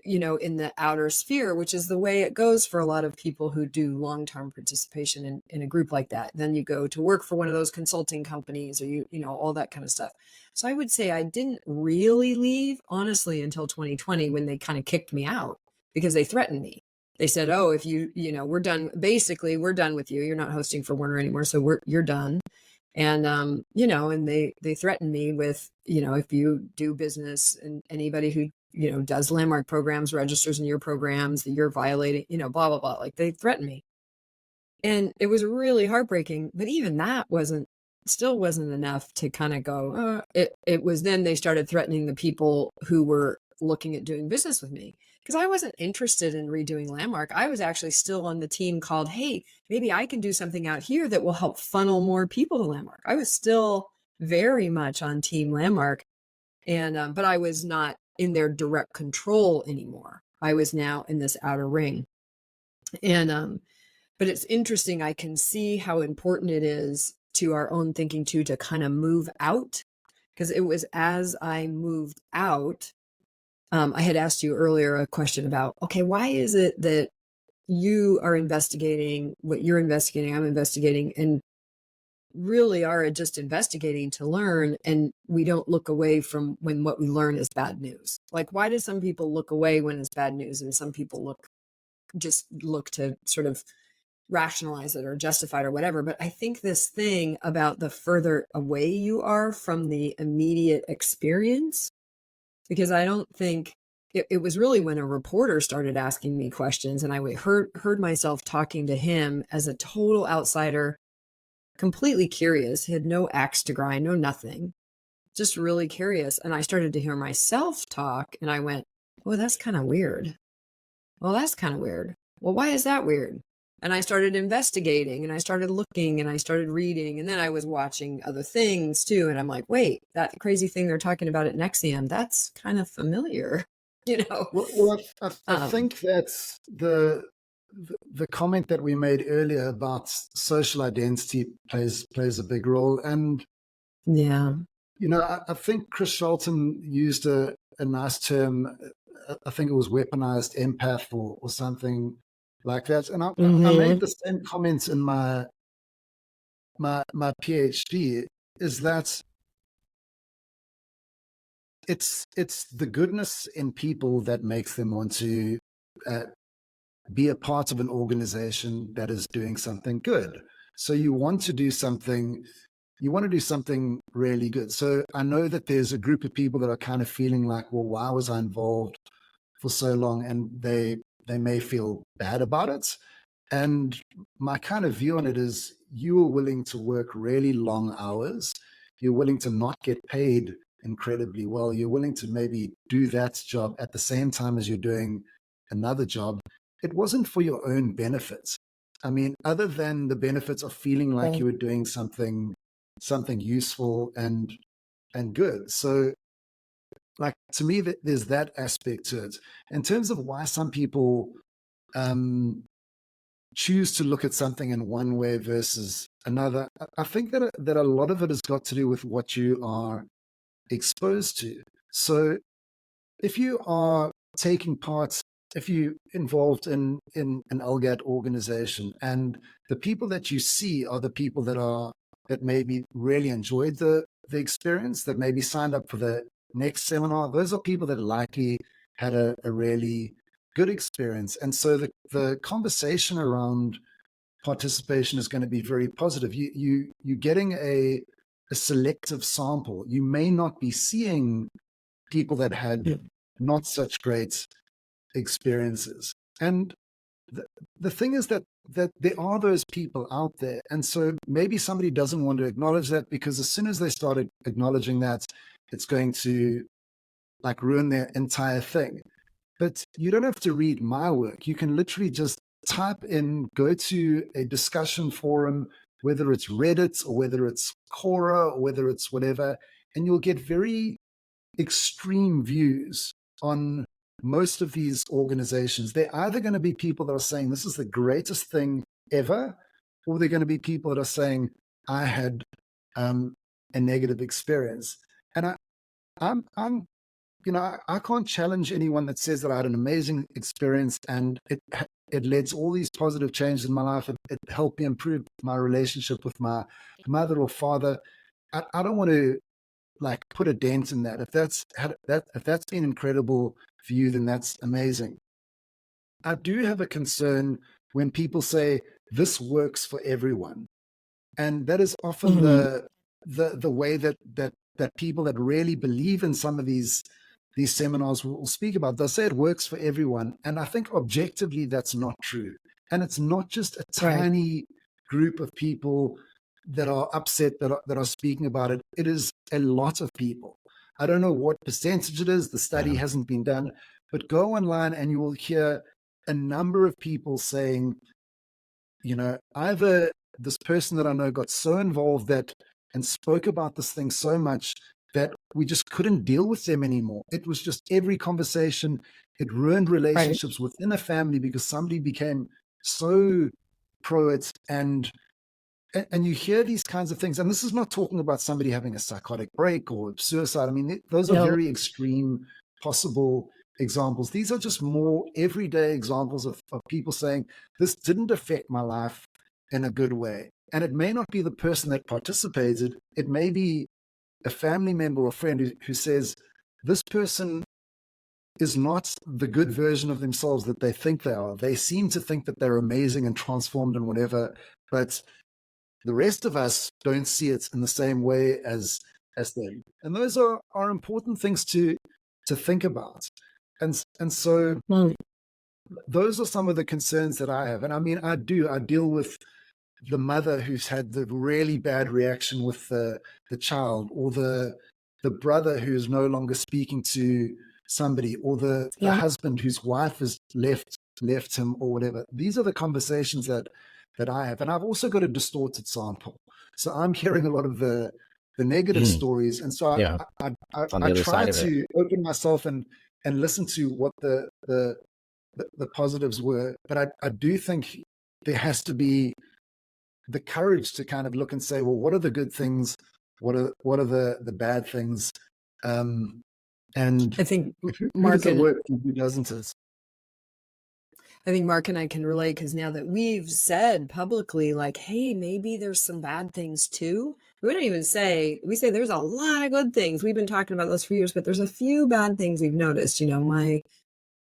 in the outer sphere, which is the way it goes for a lot of people who do long-term participation in a group like that. Then you go to work for one of those consulting companies, or all that kind of stuff. So I would say I didn't really leave, honestly, until 2020, when they kind of kicked me out, because they threatened me. They said, "Oh, if we're done. Basically, we're done with you. You're not hosting for Werner anymore. So you're done." And, and they threatened me with, if you do business, and anybody who, does Landmark programs, registers in your programs, that you're violating, blah, blah, blah. Like, they threatened me. And it was really heartbreaking. But even that still wasn't enough to kind of go, it was then they started threatening the people who were looking at doing business with me, because I wasn't interested in redoing Landmark. I was actually still on the team called, "Hey, maybe I can do something out here that will help funnel more people to Landmark." I was still very much on team Landmark, and but I was not in their direct control anymore. I was now in this outer ring. And but it's interesting. I can see how important it is to our own thinking too, to kind of move out, because it was as I moved out. I had asked you earlier a question about, okay, why is it that you are investigating what you're investigating, I'm investigating, and really are just investigating to learn, and we don't look away from when what we learn is bad news? Like, why do some people look away when it's bad news, and some people look to sort of rationalize it or justify it or whatever? But I think this thing about the further away you are from the immediate experience, because I don't think it was really when a reporter started asking me questions, and I heard myself talking to him as a total outsider, completely curious, had no axe to grind, no nothing, just really curious. And I started to hear myself talk, and I went, "Oh, that's kind of weird. Well, that's kind of weird. Well, why is that weird?" And I started investigating, and I started looking, and I started reading, and then I was watching other things too. And I'm like, wait, that crazy thing they're talking about at Nexium, that's kind of familiar, Well, I think that's the comment that we made earlier about social identity plays a big role. And, yeah, I think Chris Shelton used a nice term. I think it was weaponized empath or something like that. And I made the same comments in my PhD, is that it's the goodness in people that makes them want to be a part of an organization that is doing something good. So you want to do something you want to do something really good. So I know that there's a group of people that are kind of feeling like, well, why was I involved for so long? And they may feel bad about it. And my kind of view on it is, you are willing to work really long hours. You're willing to not get paid incredibly well. You're willing to maybe do that job at the same time as you're doing another job. It wasn't for your own benefits. I mean, other than the benefits of feeling like you were doing something useful and good. So, like, to me, there's that aspect to it. In terms of why some people choose to look at something in one way versus another, I think that a lot of it has got to do with what you are exposed to. So if you are taking part, if you're involved in an LGAT organization, and the people that you see are the people that maybe really enjoyed the experience, that maybe signed up for the next seminar, those are people that likely had a really good experience. And so the conversation around participation is going to be very positive. You're getting a selective sample. You may not be seeing people that had not such great experiences. And the thing is that there are those people out there. And so maybe somebody doesn't want to acknowledge that, because as soon as they started acknowledging that, it's going to like ruin their entire thing. But you don't have to read my work. You can literally just type in, go to a discussion forum, whether it's Reddit or whether it's Quora or whether it's whatever, and you'll get very extreme views on most of these organizations. They're either going to be people that are saying this is the greatest thing ever, or they're going to be people that are saying I had a negative experience. And I'm I can't challenge anyone that says that I had an amazing experience and it led to all these positive changes in my life. It helped me improve my relationship with my mother or father. I don't want to like put a dent in that. If that's been incredible for you, then that's amazing. I do have a concern when people say this works for everyone, and that is often the way that people that really believe in some of these seminars will speak about. They'll say it works for everyone, and I think objectively that's not true. And it's not just a tiny group of people that are upset that are speaking about it. It is a lot of people. I don't know what percentage it is. The study hasn't been done, but go online and you will hear a number of people saying, either this person that I know got so involved that and spoke about this thing so much that we just couldn't deal with them anymore. It was just every conversation. It ruined relationships within a family because somebody became so pro it. And you hear these kinds of things. And this is not talking about somebody having a psychotic break or suicide. I mean, those are very extreme possible examples. These are just more everyday examples of people saying, this didn't affect my life in a good way. And it may not be the person that participated. It may be a family member or friend who says, this person is not the good version of themselves that they think they are. They seem to think that they're amazing and transformed and whatever, but the rest of us don't see it in the same way as them. And those are important things to think about. And so those are some of the concerns that I have. And I mean, I deal with the mother who's had the really bad reaction with the child, or the brother who's no longer speaking to somebody, or the husband whose wife has left him or whatever. These are the conversations that I have. And I've also got a distorted sample. So I'm hearing a lot of the negative stories. And so I try to open myself and listen to what the positives were. But I do think there has to be the courage to kind of look and say, well, what are the good things? What are the bad things? And I think who does it work and who doesn't it? I think Mark and I can relate, because now that we've said publicly, like, hey, maybe there's some bad things too. We don't even say, we say there's a lot of good things. We've been talking about those for years, but there's a few bad things we've noticed. In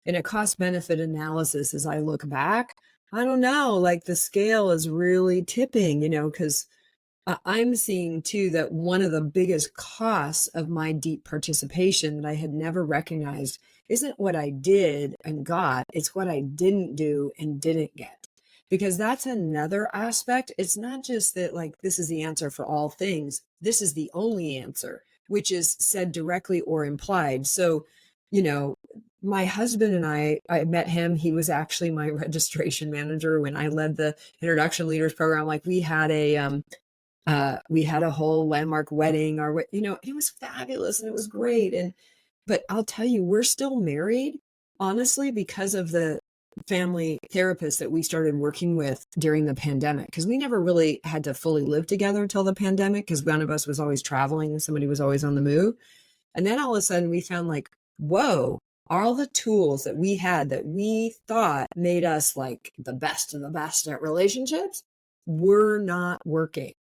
a cost benefit analysis, as I look back, I don't know, like the scale is really tipping, because I'm seeing too that one of the biggest costs of my deep participation that I had never recognized isn't what I did and got, it's what I didn't do and didn't get. Because that's another aspect. It's not just that, like, this is the answer for all things, this is the only answer, which is said directly or implied. So, you know, my husband and I met him. He was actually my registration manager when I led the Introduction Leaders program. Like, we had a whole landmark wedding, or it was fabulous and it was great. But I'll tell you, we're still married, honestly, because of the family therapist that we started working with during the pandemic, because we never really had to fully live together until the pandemic, because one of us was always traveling and somebody was always on the move. And then all of a sudden we found, like, whoa, all the tools that we had that we thought made us like the best of the best at relationships were not working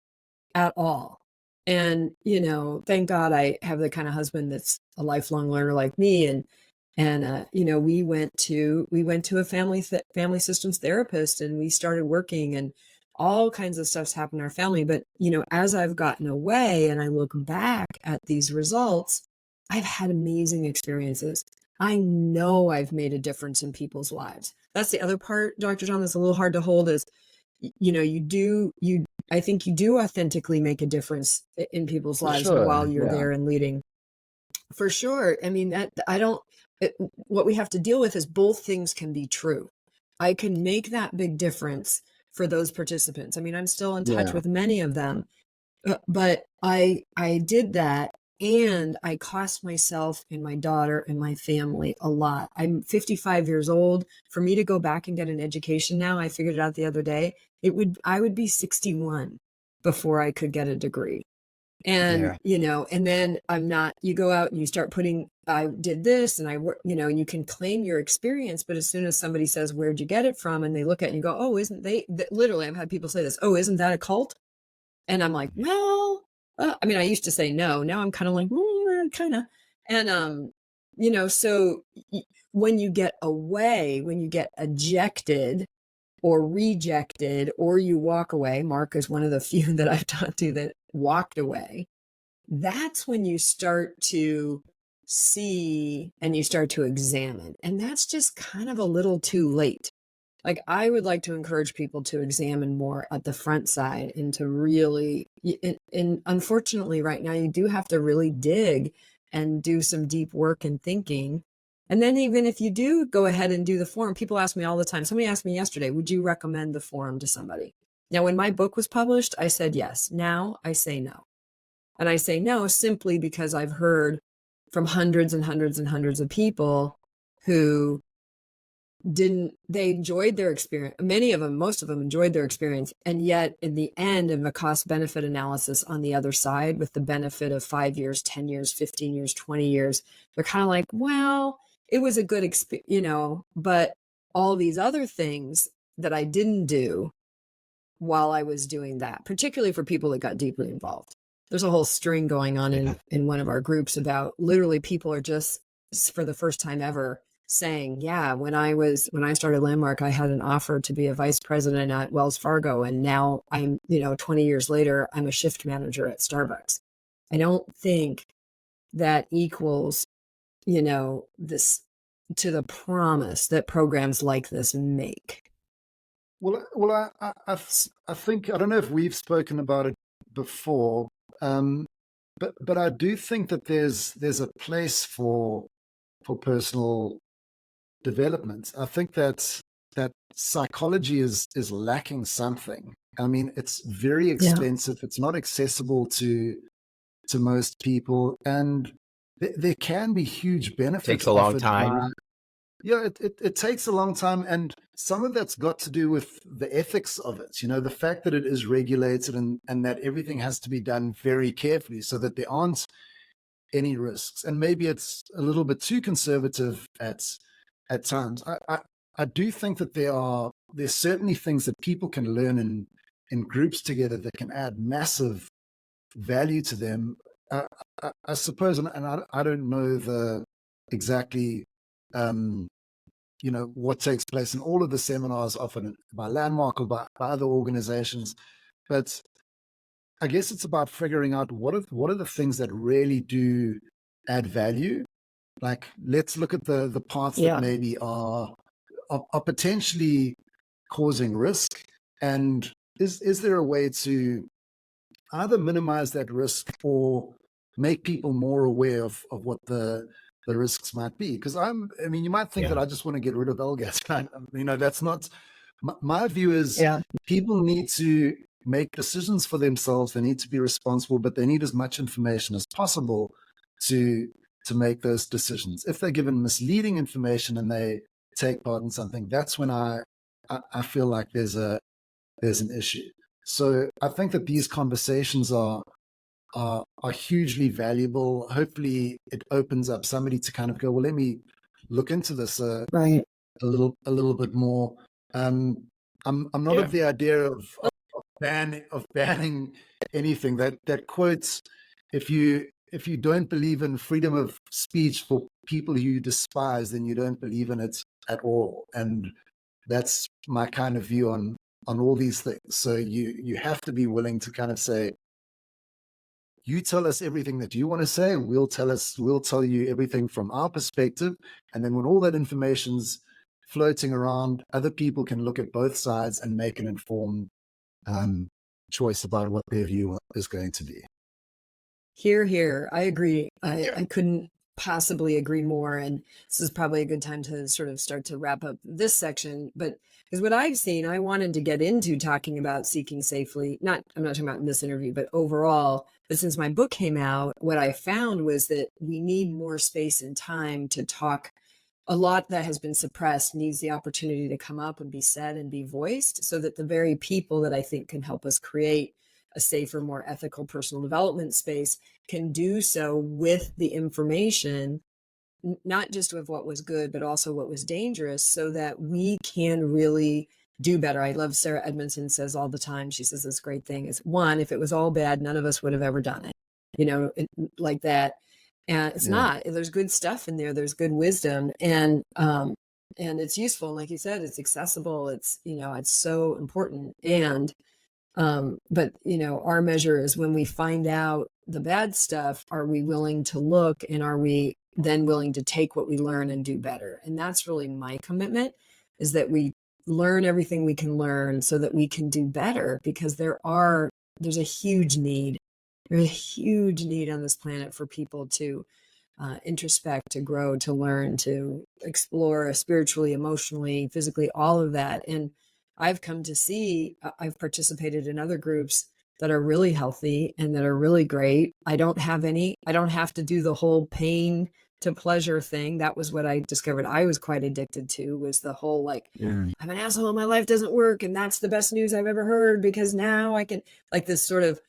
at all. And, thank God I have the kind of husband that's a lifelong learner like me. And we went to a family systems therapist, and we started working, and all kinds of stuff's happened in our family. But, as I've gotten away and I look back at these results, I've had amazing experiences. I know I've made a difference in people's lives. That's the other part, Dr. John, that's a little hard to hold, is, I think you do authentically make a difference in people's lives while you're there and leading. For sure. I mean, what we have to deal with is both things can be true. I can make that big difference for those participants. I mean, I'm still in touch with many of them, but I did that, and I cost myself and my daughter and my family a lot. I'm 55 years old. For me to go back and get an education now, I figured it out the other day, I would be 61 before I could get a degree. And, and then you go out and you start I did this and and you can claim your experience, but as soon as somebody says, where'd you get it from? And they look at it and you go, oh, literally, I've had people say this, oh, isn't that a cult? And I'm like, well, I mean, I used to say no. Now I'm kind of like, kind of. And, so when you get away, when you get ejected or rejected, or you walk away, Mark is one of the few that I've talked to that walked away, that's when you start to see and you start to examine. And that's just kind of a little too late. Like, I would like to encourage people to examine more at the front side, and to really, and unfortunately right now you do have to really dig and do some deep work and thinking. And then even if you do go ahead and do the forum, people ask me all the time. Somebody asked me yesterday, would you recommend the forum to somebody? Now, when my book was published, I said yes. Now I say no. And I say no simply because I've heard from hundreds and hundreds and hundreds of people who they enjoyed their experience. Many of them, most of them enjoyed their experience. And yet in the end of a cost benefit analysis on the other side, with the benefit of 5 years, 10 years, 15 years, 20 years, they're kind of like, well, it was a good experience, but all these other things that I didn't do while I was doing that, particularly for people that got deeply involved. There's a whole string going on in one of our groups about literally people are just, for the first time ever, saying, yeah, when I started Landmark, I had an offer to be a vice president at Wells Fargo. And now I'm, 20 years later, I'm a shift manager at Starbucks. I don't think that equals, this to the promise that programs like this make. Well, I think, I don't know if we've spoken about it before, but I do think that there's a place for personal development. I think that psychology is lacking something. I mean, it's very expensive. It's not accessible to most people, and there can be huge benefits. It takes a long time. It takes a long time, and some of that's got to do with the ethics of it. The fact that it is regulated and that everything has to be done very carefully so that there aren't any risks. And maybe it's a little bit too conservative at times. I do think that there's certainly things that people can learn in groups together that can add massive value to them. I suppose, and I don't know exactly what takes place in all of the seminars offered by Landmark or by other organizations, but I guess it's about figuring out what are the things that really do add value. Like, let's look at the parts that Yeah. maybe are potentially causing risk, and is there a way to either minimize that risk or make people more aware of what the risks might be? Because I mean, you might think that I just want to get rid of LGATs. That's not my view. Is Yeah. people need to make decisions for themselves. They need to be responsible, but they need as much information as possible to make those decisions. If they're given misleading information and they take part in something, that's when I feel like there's an issue. So I think that these conversations are hugely valuable. Hopefully, it opens up somebody to kind of go, well, let me look into this Right. a little bit more. I'm not of the idea of banning anything. That quotes, if you don't believe in freedom of speech for people you despise, then you don't believe in it at all. And that's my kind of view on all these things. So you have to be willing to kind of say, you tell us everything that you want to say, and we'll tell you everything from our perspective. And then when all that information's floating around, other people can look at both sides and make an informed choice about what their view is going to be. Here. I agree. I couldn't possibly agree more. And this is probably a good time to sort of start to wrap up this section. But because what I've seen, I wanted to get into talking about seeking safely. I'm not talking about in this interview, but overall. But since my book came out, what I found was that we need more space and time to talk. A lot that has been suppressed needs the opportunity to come up and be said and be voiced, so that the very people that I think can help us create a safer, more ethical personal development space can do so with the information, not just with what was good, but also what was dangerous, so that we can really do better. I love Sarah Edmondson says all the time, she says this great thing is, one, if it was all bad, none of us would have ever done it, like that. And it's not, there's good stuff in there. There's good wisdom, and it's useful. Like you said, it's accessible. It's, it's so important. And, but our measure is when we find out the bad stuff, are we willing to look, and are we then willing to take what we learn and do better? And that's really my commitment, is that we learn everything we can learn so that we can do better, because there's a huge need. There's a huge need on this planet for people to introspect, to grow, to learn, to explore spiritually, emotionally, physically, all of that. And I've come to see, I've participated in other groups that are really healthy and that are really great. I don't have to do the whole pain to pleasure thing. That was what I discovered I was quite addicted to, was the whole I'm an asshole, my life doesn't work, and that's the best news I've ever heard, because now I can, this sort of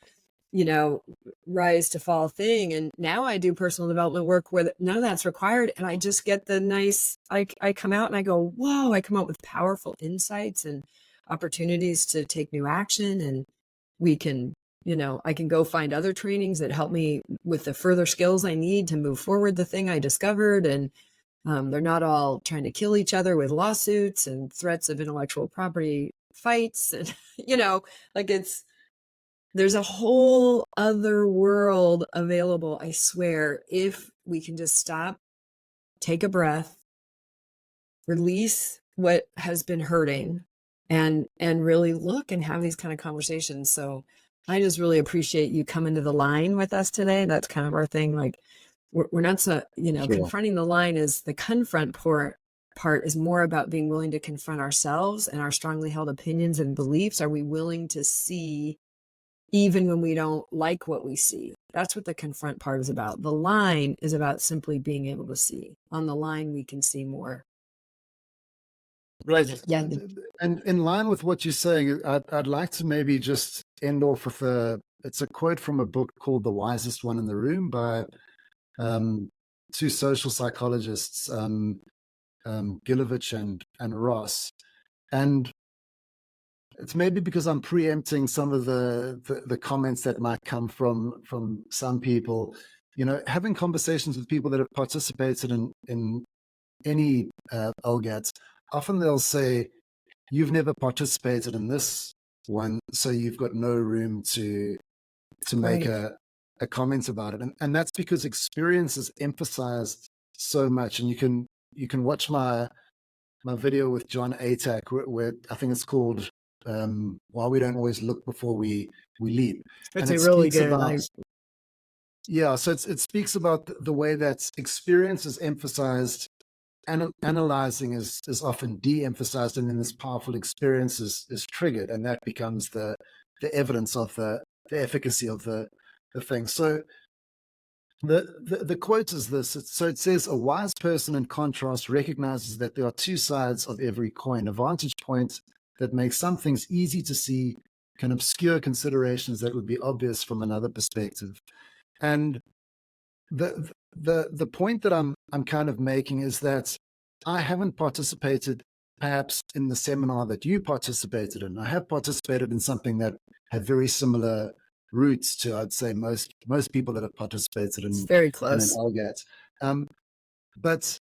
rise to fall thing. And now I do personal development work where none of that's required. And I just get the nice, I come out and I go, whoa, I come out with powerful insights and opportunities to take new action. And we can, I can go find other trainings that help me with the further skills I need to move forward the thing I discovered. And they're not all trying to kill each other with lawsuits and threats of intellectual property fights. And, there's a whole other world available, I swear, if we can just stop, take a breath, release what has been hurting, and really look and have these kind of conversations. So I just really appreciate you coming to the line with us today. That's kind of our thing. We're not so, sure. Confronting the line is the confront part is more about being willing to confront ourselves and our strongly held opinions and beliefs. Are we willing to see even when we don't like what we see? That's what the confront part is about. The line is about simply being able to see. On the line, we can see more. Right. Yeah. And in line with what you're saying, I'd like to maybe just end off with it's a quote from a book called The Wisest One in the Room by two social psychologists, Gilovich and Ross. And it's maybe because I'm preempting some of the comments that might come from some people, having conversations with people that have participated in any LGATs. Often they'll say, you've never participated in this one, so you've got no room to to make Right. a comment about it. And that's because experience is emphasized so much. And you can watch my video with John Atack, where I think it's called Why We Don't Always Look Before We Leap. It's And a it really speaks good. about, yeah, so it speaks about the way that experience is emphasized, analyzing is often de-emphasized, and then this powerful experience is triggered, and that becomes the evidence of the efficacy of the thing. So the quote is this. So it says, a wise person, in contrast, recognizes that there are two sides of every coin. A vantage point that makes some things easy to see can obscure considerations that would be obvious from another perspective. And the point that I'm kind of making is that I haven't participated perhaps in the seminar that you participated in. I have participated in something that had very similar roots to, I'd say, most people that have participated It's very in an close. LGAT. But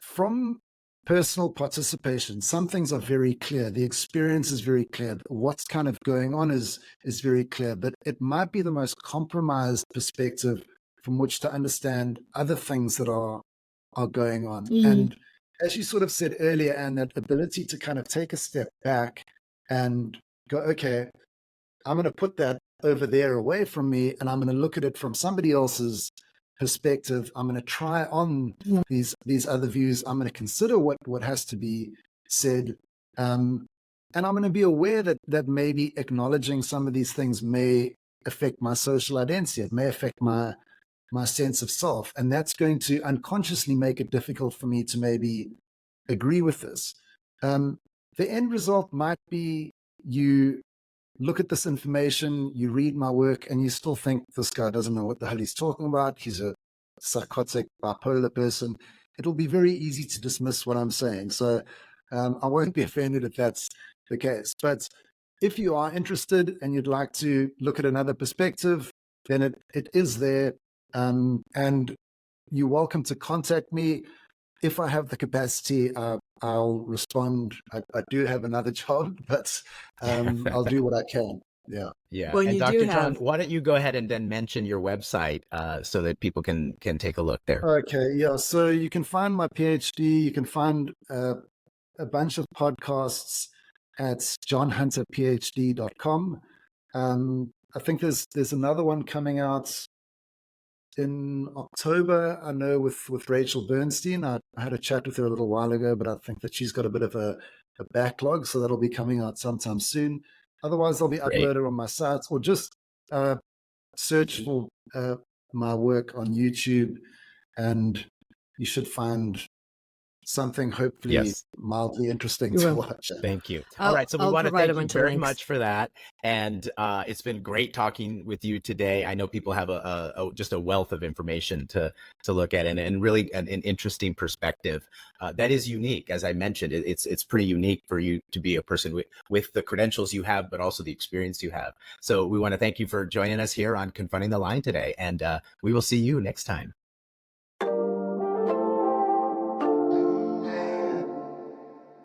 from personal participation, some things are very clear. The experience is very clear. What's kind of going on is very clear, but it might be the most compromised perspective from which to understand other things that are going on. And as you sort of said earlier, and that ability to kind of take a step back and go, okay, I'm going to put that over there away from me, and I'm going to look at it from somebody else's perspective. I'm going to try on these other views. I'm going to consider what has to be said. And I'm going to be aware that maybe acknowledging some of these things may affect my social identity. It may affect my sense of self. And that's going to unconsciously make it difficult for me to maybe agree with this. The end result might be you look at this information, you read my work, and you still think this guy doesn't know what the hell he's talking about. He's a psychotic, bipolar person. It'll be very easy to dismiss what I'm saying. So I won't be offended if that's the case. But if you are interested and you'd like to look at another perspective, then it is there. And you're welcome to contact me. If I have the capacity, I'll respond. I do have another job, but I'll do what I can. Yeah. Yeah. Well, and you Dr. do John, have. why don't you go ahead and then mention your website so that people can take a look there? Okay. Yeah. So you can find my PhD. You can find a bunch of podcasts at johnhunterphd.com. I think there's another one coming out in October, I know, with Rachel Bernstein. I had a chat with her a little while ago, but I think that she's got a bit of a backlog, so that'll be coming out sometime soon. Otherwise, they'll be uploaded on my site, or just search for my work on YouTube, and you should find something hopefully mildly interesting to watch. Thank you. All right. So we want to thank you very much for that. And it's been great talking with you today. I know people have just a wealth of information to look at, and really an interesting perspective that is unique. As I mentioned, it's pretty unique for you to be a person with the credentials you have, but also the experience you have. So we want to thank you for joining us here on Confronting the Line today. And we will see you next time.